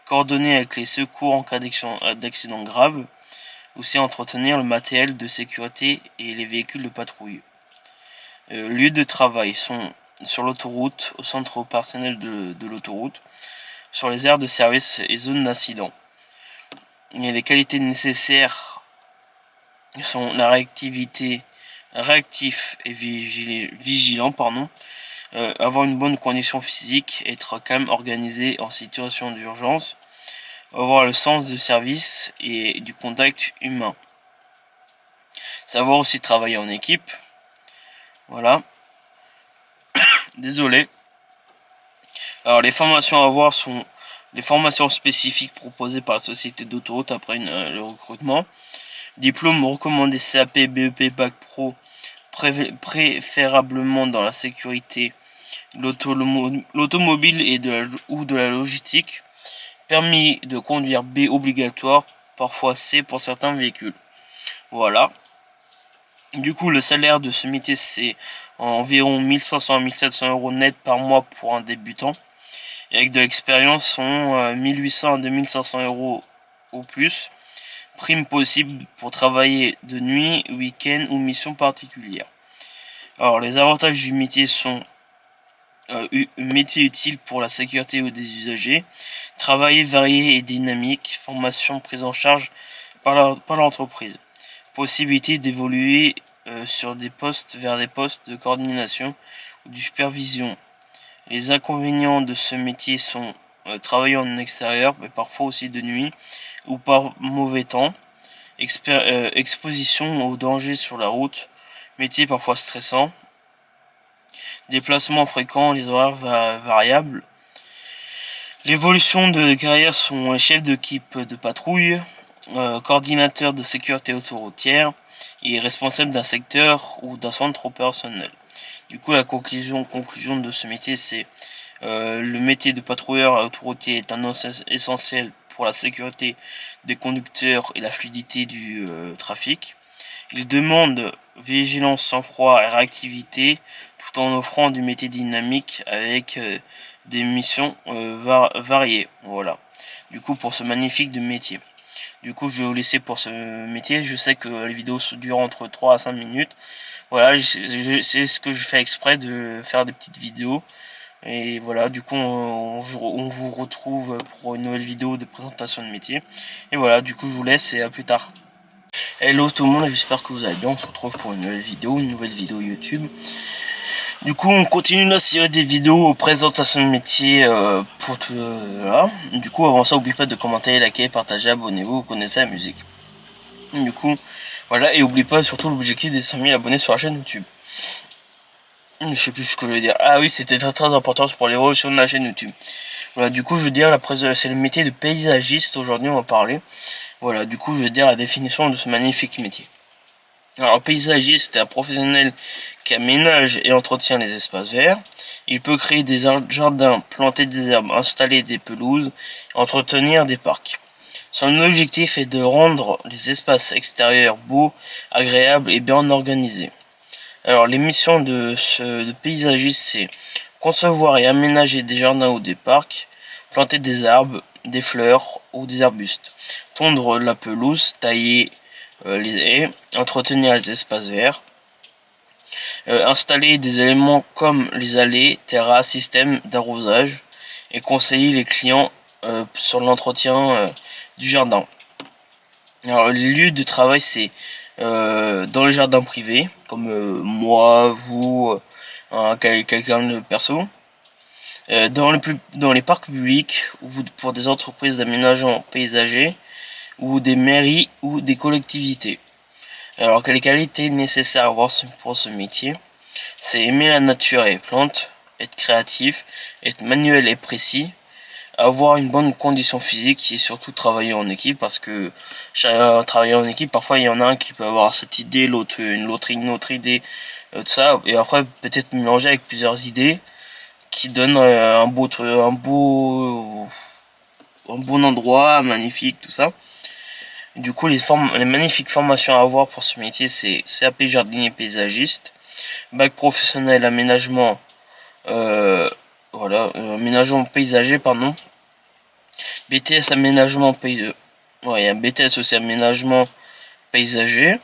coordonner avec les secours en cas d'accident grave, aussi entretenir le matériel de sécurité et les véhicules de patrouille. Lieux de travail sont sur l'autoroute, au centre opérationnel de l'autoroute, sur les aires de service et zones d'incident. Et les qualités nécessaires sont la réactivité, réactif et vigilant, avoir une bonne condition physique, être calme, organisé en situation d'urgence, avoir le sens du service et du contact humain, savoir aussi travailler en équipe. Voilà. Désolé. Alors les formations à avoir sont les formations spécifiques proposées par la société d'autoroute après le recrutement. Diplôme recommandé CAP, BEP, Bac Pro, préférablement dans la sécurité, l'automobile et ou de la logistique. Permis de conduire B obligatoire, parfois C pour certains véhicules. Voilà. Du coup, le salaire de ce métier, c'est environ 1500 à 1700 euros net par mois pour un débutant. Et avec de l'expérience, sont 1800 à 2500 euros ou plus. Prime possible pour travailler de nuit, week-end ou mission particulière. Alors, les avantages du métier sont métier utile pour la sécurité des usagers, travail varié et dynamique, formation prise en charge par l'entreprise, possibilité d'évoluer sur des postes vers des postes de coordination ou de supervision. Les inconvénients de ce métier sont travailler en extérieur, mais parfois aussi de nuit ou par mauvais temps, exposition aux dangers sur la route, métier parfois stressant, déplacements fréquents, les horaires variables. L'évolution de carrière sont chef d'équipe de patrouille, coordinateur de sécurité autoroutière et responsable d'un secteur ou d'un centre opérationnel. Du coup, la conclusion de ce métier, c'est le métier de patrouilleur autoroutier est un essentiel pour la sécurité des conducteurs et la fluidité du trafic. Il demande vigilance, sang-froid et réactivité, tout en offrant du métier dynamique avec des missions variées. Voilà. Du coup, pour ce magnifique de métier. Du coup, je vais vous laisser pour ce métier. Je sais que les vidéos durent entre 3 à 5 minutes. Voilà, c'est ce que je fais exprès, de faire des petites vidéos. Et voilà, du coup, on vous retrouve pour une nouvelle vidéo de présentation de métier. Et voilà, du coup, je vous laisse et à plus tard. Hello tout le monde, j'espère que vous allez bien. On se retrouve pour une nouvelle vidéo YouTube. Du coup, on continue la série des vidéos présentations de métier pour tout. Voilà. Du coup, avant ça, n'oubliez pas de commenter, liker, partager, abonnez-vous, vous connaissez la musique. Du coup, voilà, et n'oubliez pas surtout l'objectif des 100 000 abonnés sur la chaîne YouTube. Je sais plus ce que je voulais dire. Ah oui, c'était très très important pour l'évolution de la chaîne YouTube. Voilà, du coup, je veux dire, c'est le métier de paysagiste. Aujourd'hui, on va parler. Voilà, du coup, je vais dire la définition de ce magnifique métier. Alors, paysagiste est un professionnel qui aménage et entretient les espaces verts. Il peut créer des jardins, planter des herbes, installer des pelouses, entretenir des parcs. Son objectif est de rendre les espaces extérieurs beaux, agréables et bien organisés. Alors les missions de paysagiste, c'est concevoir et aménager des jardins ou des parcs, planter des arbres, des fleurs ou des arbustes, tondre la pelouse, tailler les haies, entretenir les espaces verts, installer des éléments comme les allées, terrasses, systèmes d'arrosage et conseiller les clients sur l'entretien du jardin. Alors les lieux de travail, c'est dans les jardins privés, comme moi, vous, quelqu'un de perso, dans les parcs publics ou pour des entreprises d'aménagement paysager ou des mairies ou des collectivités. Alors quelles qualités nécessaires à avoir pour ce métier? C'est aimer la nature et les plantes, être créatif, être manuel et précis, avoir une bonne condition physique et surtout travailler en équipe, parce que travailler en équipe, parfois il y en a un qui peut avoir cette idée, l'autre une autre idée, tout ça, et après peut-être mélanger avec plusieurs idées qui donnent un bon endroit magnifique, tout ça. Du coup, les magnifiques formations à avoir pour ce métier, c'est CAP jardinier paysagiste, bac professionnel aménagement, aménagement paysager, pardon, BTS aménagement paysager, ouais, il y a un BTS aussi aménagement paysager.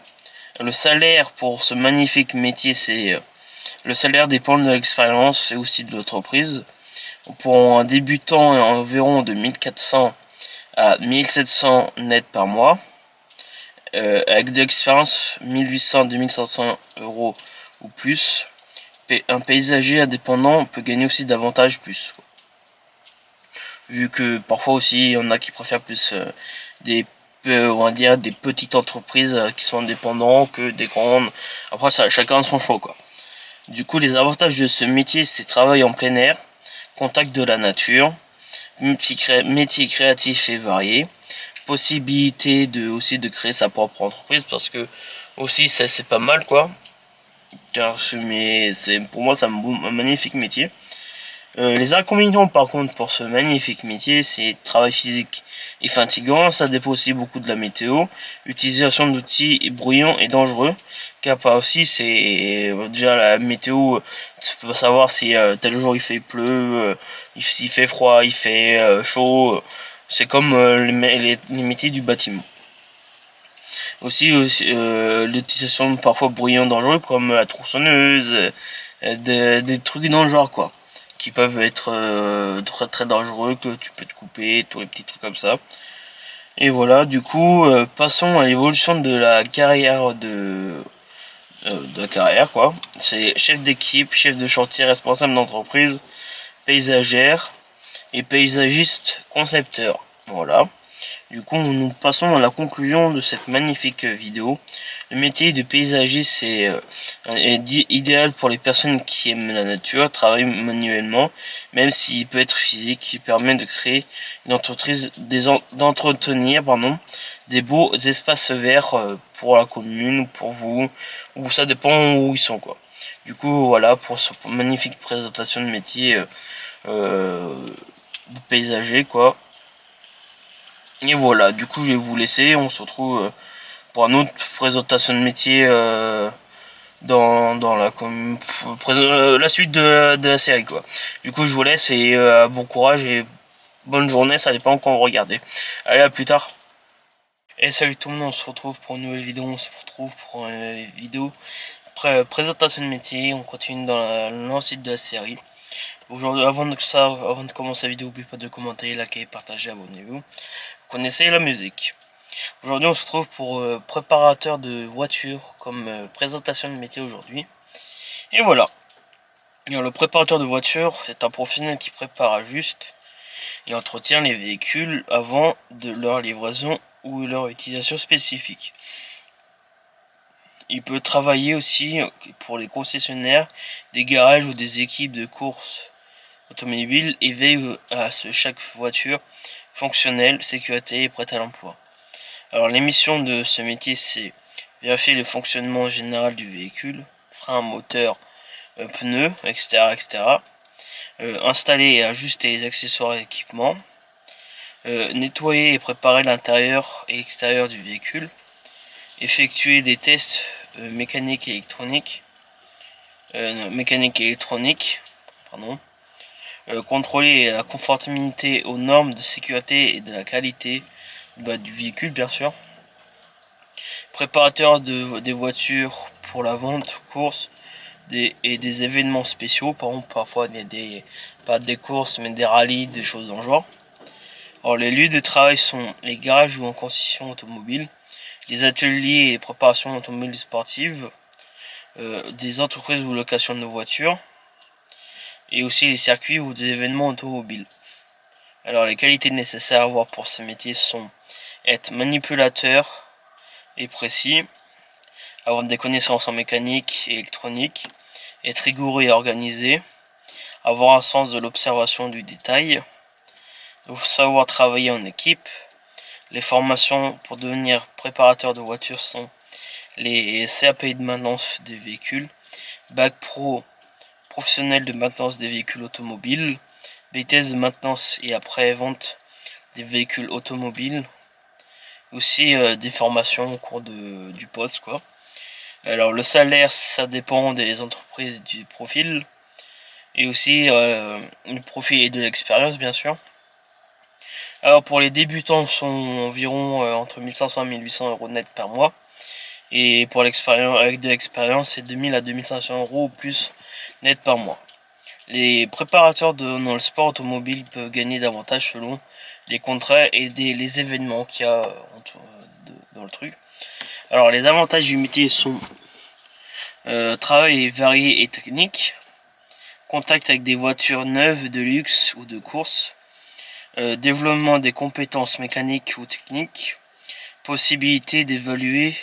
Le salaire pour ce magnifique métier, c'est le salaire dépend de l'expérience et aussi de l'entreprise. Pour un débutant, environ de 1400 à 1700 net par mois. Avec de l'expérience, 1800 à 2500 euros ou plus. Un paysager indépendant peut gagner aussi davantage plus. Vu que parfois aussi, il y en a qui préfèrent plus on va dire des petites entreprises qui sont indépendants que des grandes. Après, ça, chacun a son choix, quoi. Du coup, les avantages de ce métier, c'est travail en plein air, contact de la nature, métier créatif et varié, possibilité aussi de créer sa propre entreprise, parce que aussi ça c'est pas mal, quoi. Car pour moi c'est un magnifique métier. Les inconvénients par contre pour ce magnifique métier, c'est travail physique et fatigant, ça dépend aussi beaucoup de la météo, utilisation d'outils bruyants et dangereux, car pas aussi c'est déjà la météo, tu peux savoir si tel jour il fait s'il fait froid, il fait chaud, c'est comme les métiers du bâtiment. Aussi, l'utilisation parfois bruyants dangereux comme la tronçonneuse, des trucs dans le genre, quoi, qui peuvent être très très dangereux, que tu peux te couper, tous les petits trucs comme ça. Et voilà, du coup, passons à l'évolution de la carrière de la carrière, quoi. C'est chef d'équipe, chef de chantier, responsable d'entreprise, paysagère et paysagiste concepteur. Voilà. Du coup, nous passons à la conclusion de cette magnifique vidéo. Le métier de paysagiste est idéal pour les personnes qui aiment la nature, travaillent manuellement, même s'il peut être physique, qui permet de créer une entreprise, d'entretenir des beaux espaces verts pour la commune ou pour vous, ou ça dépend où ils sont, quoi. Du coup, voilà pour cette magnifique présentation de métier de paysager, quoi. Et voilà, du coup je vais vous laisser, on se retrouve pour une autre présentation de métier dans la suite de la série, quoi. Du coup je vous laisse et bon courage et bonne journée, ça dépend quand vous regardez. Allez, à plus tard. Et salut tout le monde, on se retrouve pour une nouvelle vidéo, on se retrouve pour une vidéo présentation de métier, on continue dans la lancée de la série. Aujourd'hui, avant de commencer la vidéo, n'oubliez pas de commenter, liker, partager, abonnez-vous. Vous connaissez la musique. Aujourd'hui, on se retrouve pour préparateur de voiture comme présentation de métier aujourd'hui. Et voilà. Alors, le préparateur de voiture est un professionnel qui prépare, ajuste et entretient les véhicules avant de leur livraison ou leur utilisation spécifique. Il peut travailler aussi pour les concessionnaires, des garages ou des équipes de course automobile et veille à ce que chaque voiture fonctionnelle, sécurité et prête à l'emploi. Alors les missions de ce métier, c'est vérifier le fonctionnement général du véhicule, frein, moteur, pneus, etc. etc. Installer et ajuster les accessoires et équipements. Nettoyer et préparer l'intérieur et l'extérieur du véhicule. Effectuer des tests mécaniques et électroniques. mécanique et électronique, pardon. Contrôler la conformité aux normes de sécurité et de la qualité du véhicule, bien sûr. Préparateur des voitures pour la vente, course et des événements spéciaux, par exemple parfois pas des courses mais des rallyes, des choses dans le genre. Alors les lieux de travail sont les garages ou en concession automobile, les ateliers et préparations automobiles sportives, des entreprises ou location de voitures, et aussi les circuits ou des événements automobiles. Alors les qualités nécessaires à avoir pour ce métier sont être manipulateur et précis, avoir des connaissances en mécanique et électronique, être rigoureux et organisé, avoir un sens de l'observation du détail, savoir travailler en équipe. Les formations pour devenir préparateur de voitures sont les CAP de maintenance des véhicules, Bac Pro professionnel de maintenance des véhicules automobiles, BTS de maintenance et après-vente des véhicules automobiles, aussi des formations au cours du poste, quoi. Alors le salaire, ça dépend des entreprises, du profil, et aussi du profil et de l'expérience, bien sûr. Alors pour les débutants, sont environ entre 1500 et 1800 euros net par mois. Et pour l'expérience, avec de l'expérience, c'est 2000 à 2500 euros ou plus net par mois. Les préparateurs dans le sport automobile peuvent gagner davantage selon les contrats et les événements qu'il y a dans le truc. Alors les avantages du métier sont travail varié et technique, contact avec des voitures neuves de luxe ou de course, développement des compétences mécaniques ou techniques, possibilité d'évoluer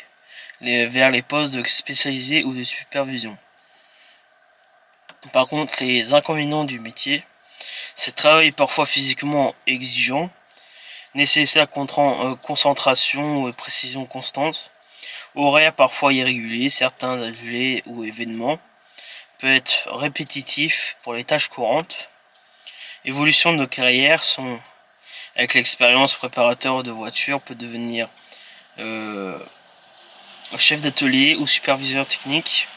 vers les postes de spécialisés ou de supervision. Par contre, les inconvénients du métier, c'est travail parfois physiquement exigeant, nécessaire concentration et précision constante, horaire parfois irrégulier, certains ateliers ou événements, peut être répétitif pour les tâches courantes. Évolution de nos carrières sont, avec l'expérience, préparateur de voitures peut devenir chef d'atelier ou superviseur technique,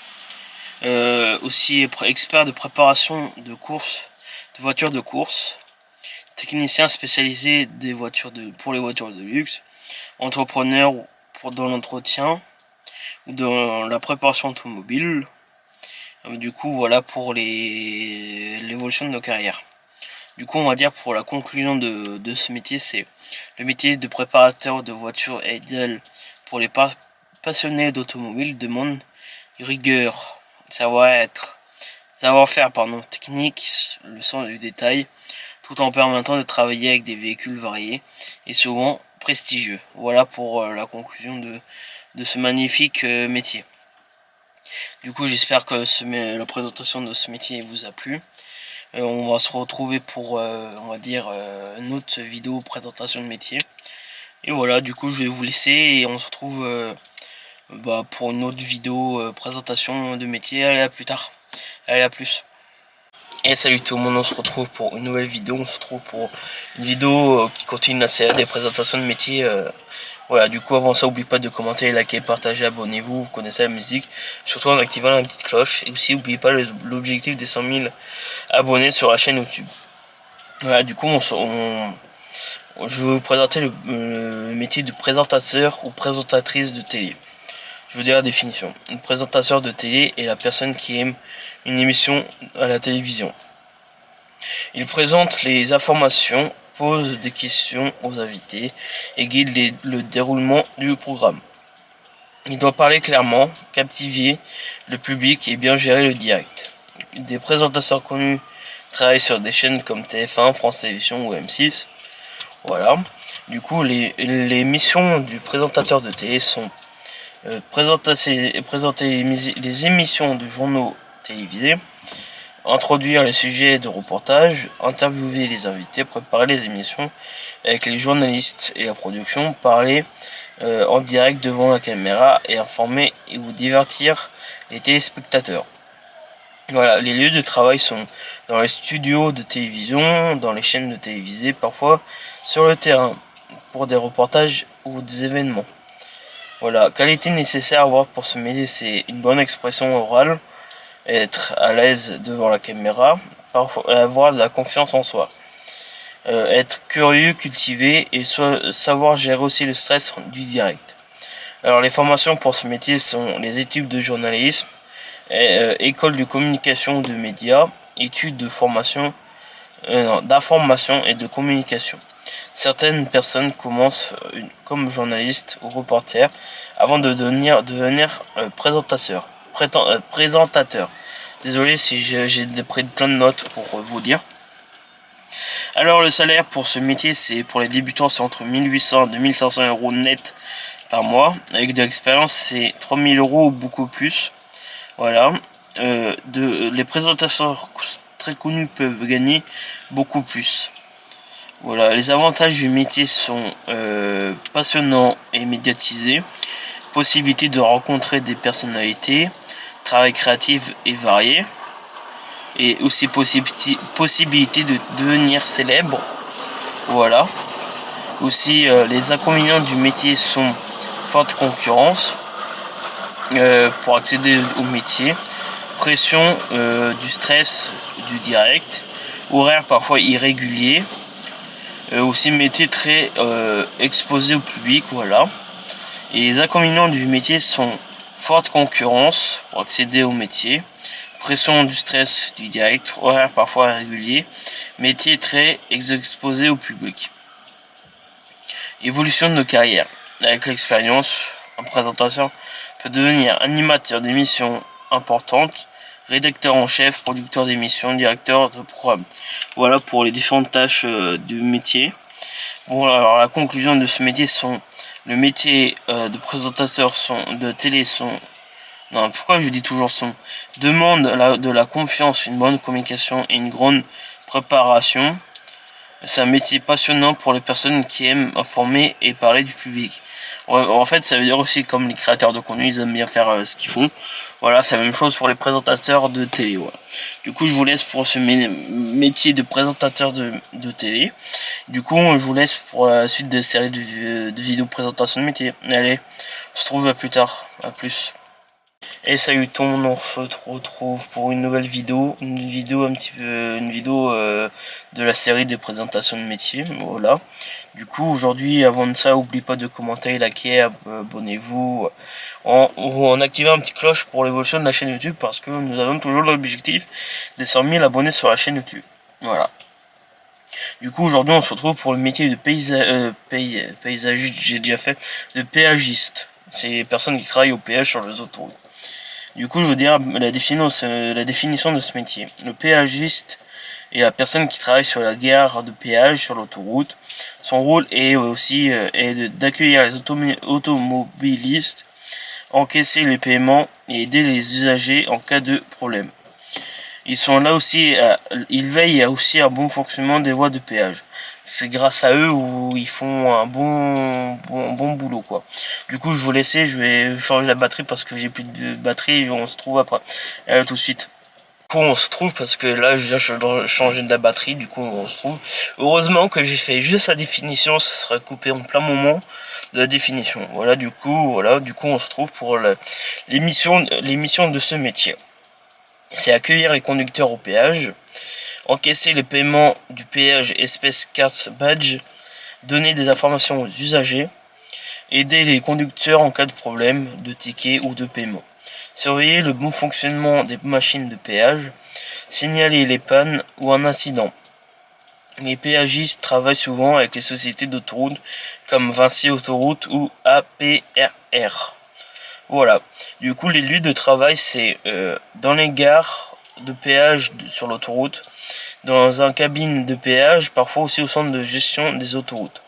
aussi expert de préparation de course, de voitures de course, technicien spécialisé pour les voitures de luxe, entrepreneur dans l'entretien ou dans la préparation automobile. Du coup, voilà pour l'évolution de nos carrières. Du coup, on va dire pour la conclusion de ce métier, c'est le métier de préparateur de voitures est idéal pour les passionnés d'automobile, demande rigueur, savoir-faire, technique, le sens du détail, tout en permettant de travailler avec des véhicules variés et souvent prestigieux. Voilà pour la conclusion de ce magnifique métier. Du coup, j'espère que la présentation de ce métier vous a plu. On va se retrouver pour, on va dire, une autre vidéo présentation de métier. Et voilà, du coup, je vais vous laisser et on se retrouve pour une autre vidéo présentation de métier. Allez, à plus tard. Allez, à plus. Et salut tout le monde, on se retrouve pour une nouvelle vidéo. On se retrouve pour une vidéo qui continue la série des présentations de métier. Voilà, du coup, avant ça, n'oubliez pas de commenter, liker, partager, abonnez-vous. Vous connaissez la musique, surtout en activant la petite cloche. Et aussi, n'oubliez pas l'objectif des 100 000 abonnés sur la chaîne YouTube. Voilà, du coup, je vais vous présenter le métier de présentateur ou présentatrice de télé. Je vous dis la définition. Un présentateur de télé est la personne qui aime une émission à la télévision. Il présente les informations, pose des questions aux invités et guide le déroulement du programme. Il doit parler clairement, captiver le public et bien gérer le direct. Des présentateurs connus travaillent sur des chaînes comme TF1, France Télévisions ou M6. Voilà. Du coup, les missions du présentateur de télé sont présenter les émissions de journaux télévisés, introduire les sujets de reportage, interviewer les invités, préparer les émissions avec les journalistes et la production, parler en direct devant la caméra et informer ou divertir les téléspectateurs. Voilà, les lieux de travail sont dans les studios de télévision, dans les chaînes de télévisées, parfois sur le terrain pour des reportages ou des événements. Voilà, qualité nécessaire à avoir pour ce métier, c'est une bonne expression orale, être à l'aise devant la caméra, parfois avoir de la confiance en soi, être curieux, cultivé et savoir gérer aussi le stress du direct. Alors les formations pour ce métier sont les études de journalisme, école de communication de médias, études de formation, d'information et de communication. Certaines personnes commencent comme journalistes ou reporters avant de devenir présentateur. Désolé si j'ai pris plein de notes pour vous dire. Alors le salaire pour ce métier, c'est pour les débutants, c'est entre 1800 et 2500 euros net par mois. Avec de l'expérience, c'est 3000 euros ou beaucoup plus. Voilà. Les présentateurs très connus peuvent gagner beaucoup plus. Voilà, les avantages du métier sont passionnants et médiatisés, possibilité de rencontrer des personnalités, travail créatif et varié, et aussi possibilité de devenir célèbre. Voilà. Aussi, les inconvénients du métier sont forte concurrence pour accéder au métier, pression du stress du direct, horaire parfois irrégulier, aussi métier très exposé au public, voilà. Et les inconvénients du métier sont forte concurrence pour accéder au métier, pression du stress du direct, horaire parfois irrégulier, métier très exposé au public. Évolution de nos carrières. Avec l'expérience, un présentateur peut devenir animateur d'émissions importantes, rédacteur en chef, producteur d'émissions, directeur de programme. Voilà pour les différentes tâches du métier. Bon, alors la conclusion de ce métier sont le métier de présentateur de télé sont. Non, pourquoi je dis toujours son demande de la confiance, une bonne communication et une grande préparation. C'est un métier passionnant pour les personnes qui aiment informer et parler du public. En fait, ça veut dire aussi comme les créateurs de contenu, ils aiment bien faire ce qu'ils font. Voilà, c'est la même chose pour les présentateurs de télé. Voilà. Du coup, je vous laisse pour ce métier de présentateur de télé. Du coup, je vous laisse pour la suite de série de vidéos présentation de métier. Allez, on se retrouve à plus tard. À plus. Et salut tout le monde, on se retrouve pour une nouvelle vidéo, une vidéo de la série des présentations de métiers, voilà. Du coup aujourd'hui, avant de ça, n'oubliez pas de commenter, liker, abonnez-vous, en activant un petit cloche pour l'évolution de la chaîne YouTube, parce que nous avons toujours l'objectif des 100 000 abonnés sur la chaîne YouTube, voilà. Du coup aujourd'hui on se retrouve pour le métier de paysagiste, j'ai déjà fait, de péagiste, c'est les personnes qui travaillent au péage sur les autoroutes. Du coup, je veux dire la définition de ce métier. Le péagiste est la personne qui travaille sur la gare de péage sur l'autoroute. Son rôle est aussi d'accueillir les automobilistes, encaisser les paiements et aider les usagers en cas de problème. Ils sont là aussi, ils veillent aussi à un bon fonctionnement des voies de péage. C'est grâce à eux où ils font un bon boulot quoi. Du coup, je vous laisse, je vais changer la batterie parce que j'ai plus de batterie. On se trouve après. Tout de suite. Du coup, on se trouve parce que là, je viens de changer de la batterie. Du coup, on se trouve. Heureusement que j'ai fait juste la définition. Ça sera coupé en plein moment de la définition. Voilà. Du coup, on se trouve pour l'émission de ce métier. C'est accueillir les conducteurs au péage, encaisser les paiements du péage espèce carte badge, donner des informations aux usagers, aider les conducteurs en cas de problème, de ticket ou de paiement, surveiller le bon fonctionnement des machines de péage, signaler les pannes ou un incident. Les péagistes travaillent souvent avec les sociétés d'autoroutes comme Vinci Autoroute ou APRR. Voilà. Du coup, les lieux de travail, c'est dans les gares de péage sur l'autoroute, dans un cabine de péage, parfois aussi au centre de gestion des autoroutes.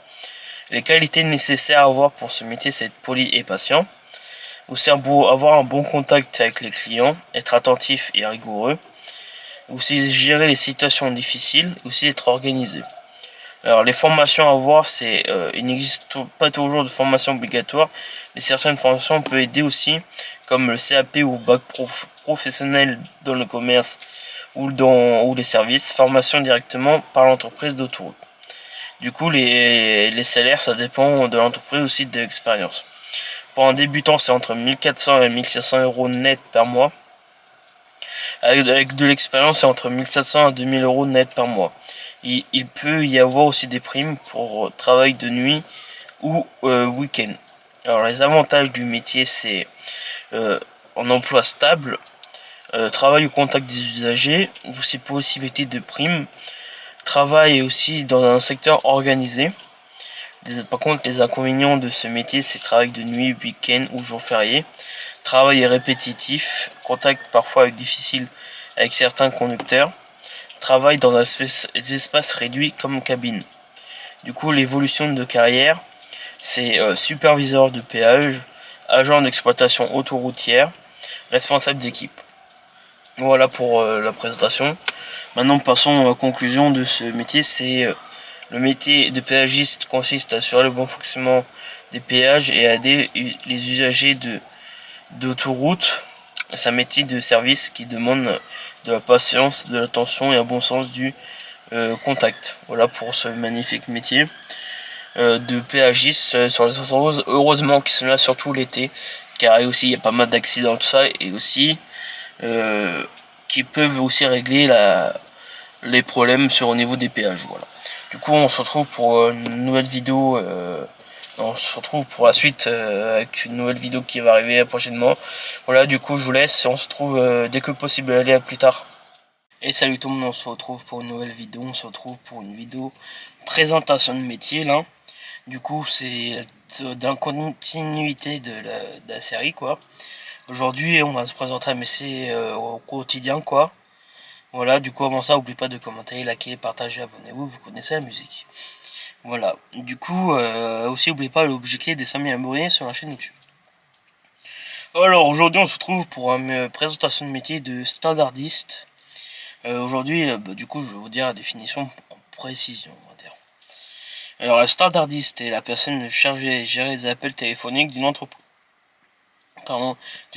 Les qualités nécessaires à avoir pour ce métier, c'est être poli et patient. Aussi avoir un bon contact avec les clients, être attentif et rigoureux. Aussi gérer les situations difficiles, aussi être organisé. Alors les formations à voir, c'est il n'existe pas toujours de formation obligatoire, mais certaines formations peuvent aider aussi, comme le CAP ou bac professionnel dans le commerce ou les services, formation directement par l'entreprise d'autoroute. Du coup, les salaires, ça dépend de l'entreprise aussi de l'expérience. Pour un débutant, c'est entre 1400 et 1500 euros net par mois. Avec de l'expérience, c'est entre 1700 à 2000 euros net par mois. Il peut y avoir aussi des primes pour travail de nuit ou week-end. Alors les avantages du métier, c'est un emploi stable, travail au contact des usagers, aussi possibilité de primes, travail aussi dans un secteur organisé. Par contre, les inconvénients de ce métier, c'est travail de nuit, week-end ou jour férié. Travail est répétitif, contact parfois difficile avec certains conducteurs. Travail dans des espaces réduits comme cabine. Du coup, l'évolution de carrière, c'est superviseur de péage, agent d'exploitation autoroutière, responsable d'équipe. Voilà pour la présentation. Maintenant, passons à la conclusion de ce métier. C'est le métier de péagiste consiste à assurer le bon fonctionnement des péages et à aider les usagers d'autoroute. C'est un métier de service qui demande de la patience, de l'attention et un bon sens du contact. Voilà pour ce magnifique métier de péagiste sur les autoroutes. Heureusement qu'ils sont là surtout l'été, car aussi il y a pas mal d'accidents, tout ça, et aussi qui peuvent aussi régler les problèmes au niveau des péages. Voilà. Du coup, on se retrouve pour une nouvelle vidéo. On se retrouve pour la suite avec une nouvelle vidéo qui va arriver prochainement. Voilà, du coup, je vous laisse et on se retrouve dès que possible. Allez, à plus tard. Et salut tout le monde, on se retrouve pour une nouvelle vidéo. On se retrouve pour une vidéo présentation de métier là. Du coup, c'est dans continuité de la série quoi. Aujourd'hui, on va se présenter un métier au quotidien quoi. Voilà, du coup, avant ça, n'oubliez pas de commenter, liker, partager, abonnez-vous, vous connaissez la musique. Voilà, du coup, aussi, n'oubliez pas l'objectif des 5000 abonnés sur la chaîne YouTube. Alors, aujourd'hui, on se retrouve pour une présentation de métier de standardiste. Aujourd'hui, du coup, je vais vous dire la définition en précision, on va dire. Alors, un standardiste est la personne chargée de gérer les appels téléphoniques d'une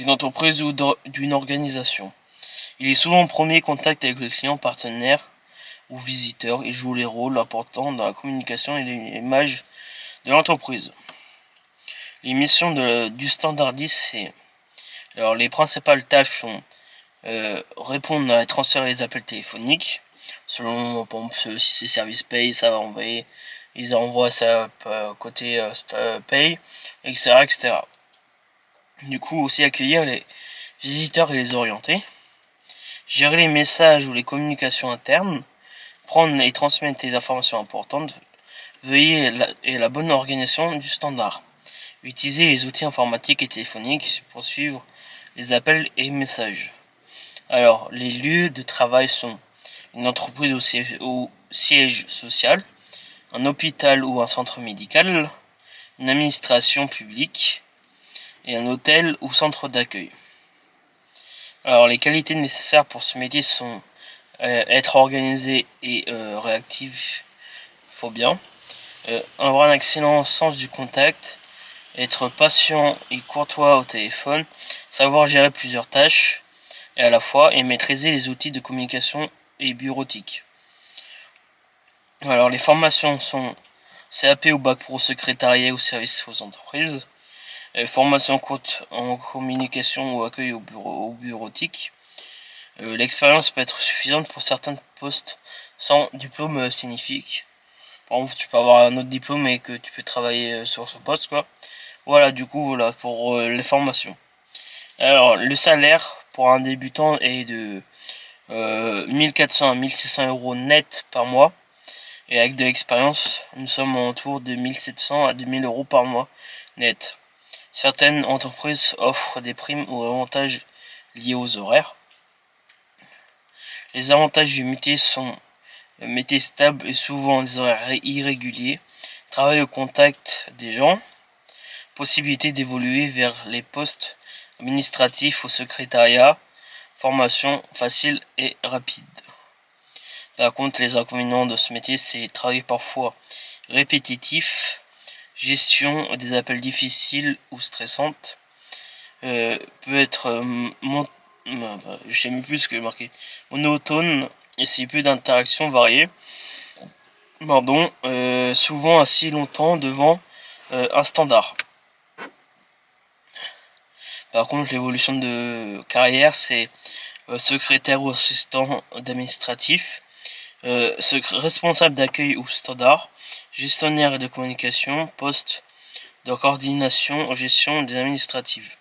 entreprise ou d'une organisation. Il est souvent en premier contact avec le client partenaire ou visiteur. Il joue les rôles importants dans la communication et l'image de l'entreprise. Les missions du standardiste, c'est... Alors, les principales tâches sont répondre à transférer les appels téléphoniques. Selon, par exemple, si c'est service pay, ça va envoyer... Ils envoient ça côté pay, etc., etc. Du coup, aussi accueillir les visiteurs et les orienter. Gérer les messages ou les communications internes, prendre et transmettre les informations importantes, veiller à la bonne organisation du standard, utiliser les outils informatiques et téléphoniques pour suivre les appels et messages. Alors, les lieux de travail sont une entreprise au siège social, un hôpital ou un centre médical, une administration publique et un hôtel ou centre d'accueil. Alors, les qualités nécessaires pour ce métier sont être organisé et réactif, faut bien. Avoir un excellent sens du contact, être patient et courtois au téléphone, savoir gérer plusieurs tâches et à la fois et maîtriser les outils de communication et bureautique. Alors, les formations sont CAP ou bac pro secrétariat ou service aux entreprises, formation courte en communication ou accueil au bureautique. L'expérience peut être suffisante pour certains postes sans diplôme significatif. Par exemple, tu peux avoir un autre diplôme et que tu peux travailler sur ce poste, quoi. Voilà, du coup, voilà pour les formations. Alors, le salaire pour un débutant est de 1400 à 1600 euros net par mois. Et avec de l'expérience, nous sommes autour de 1700 à 2000 euros par mois net. Certaines entreprises offrent des primes ou avantages liés aux horaires. Les avantages du métier sont métier stable et souvent des horaires irréguliers, travail au contact des gens, possibilité d'évoluer vers les postes administratifs au secrétariat, formation facile et rapide. Par contre, les inconvénients de ce métier, c'est travail parfois répétitif, gestion des appels difficiles ou stressantes, peut être je sais même plus ce que j'ai marqué, monotone et si peu d'interactions variées. Pardon, souvent assis longtemps devant un standard. Par contre, l'évolution de carrière, c'est secrétaire ou assistant administratif, responsable d'accueil ou standard, gestionnaire de communication, poste de coordination, gestion des administratives.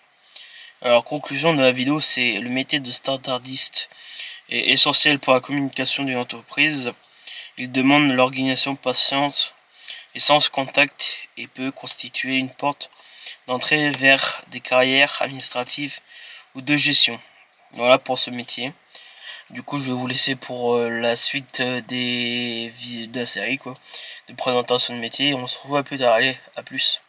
Alors, conclusion de la vidéo, c'est le métier de standardiste est essentiel pour la communication d'une entreprise. Il demande l'organisation patiente et sans contact et peut constituer une porte d'entrée vers des carrières administratives ou de gestion. Voilà pour ce métier. Du coup, je vais vous laisser pour la suite de la série, quoi, de présentation de métier. On se retrouve à plus tard. Allez, à plus.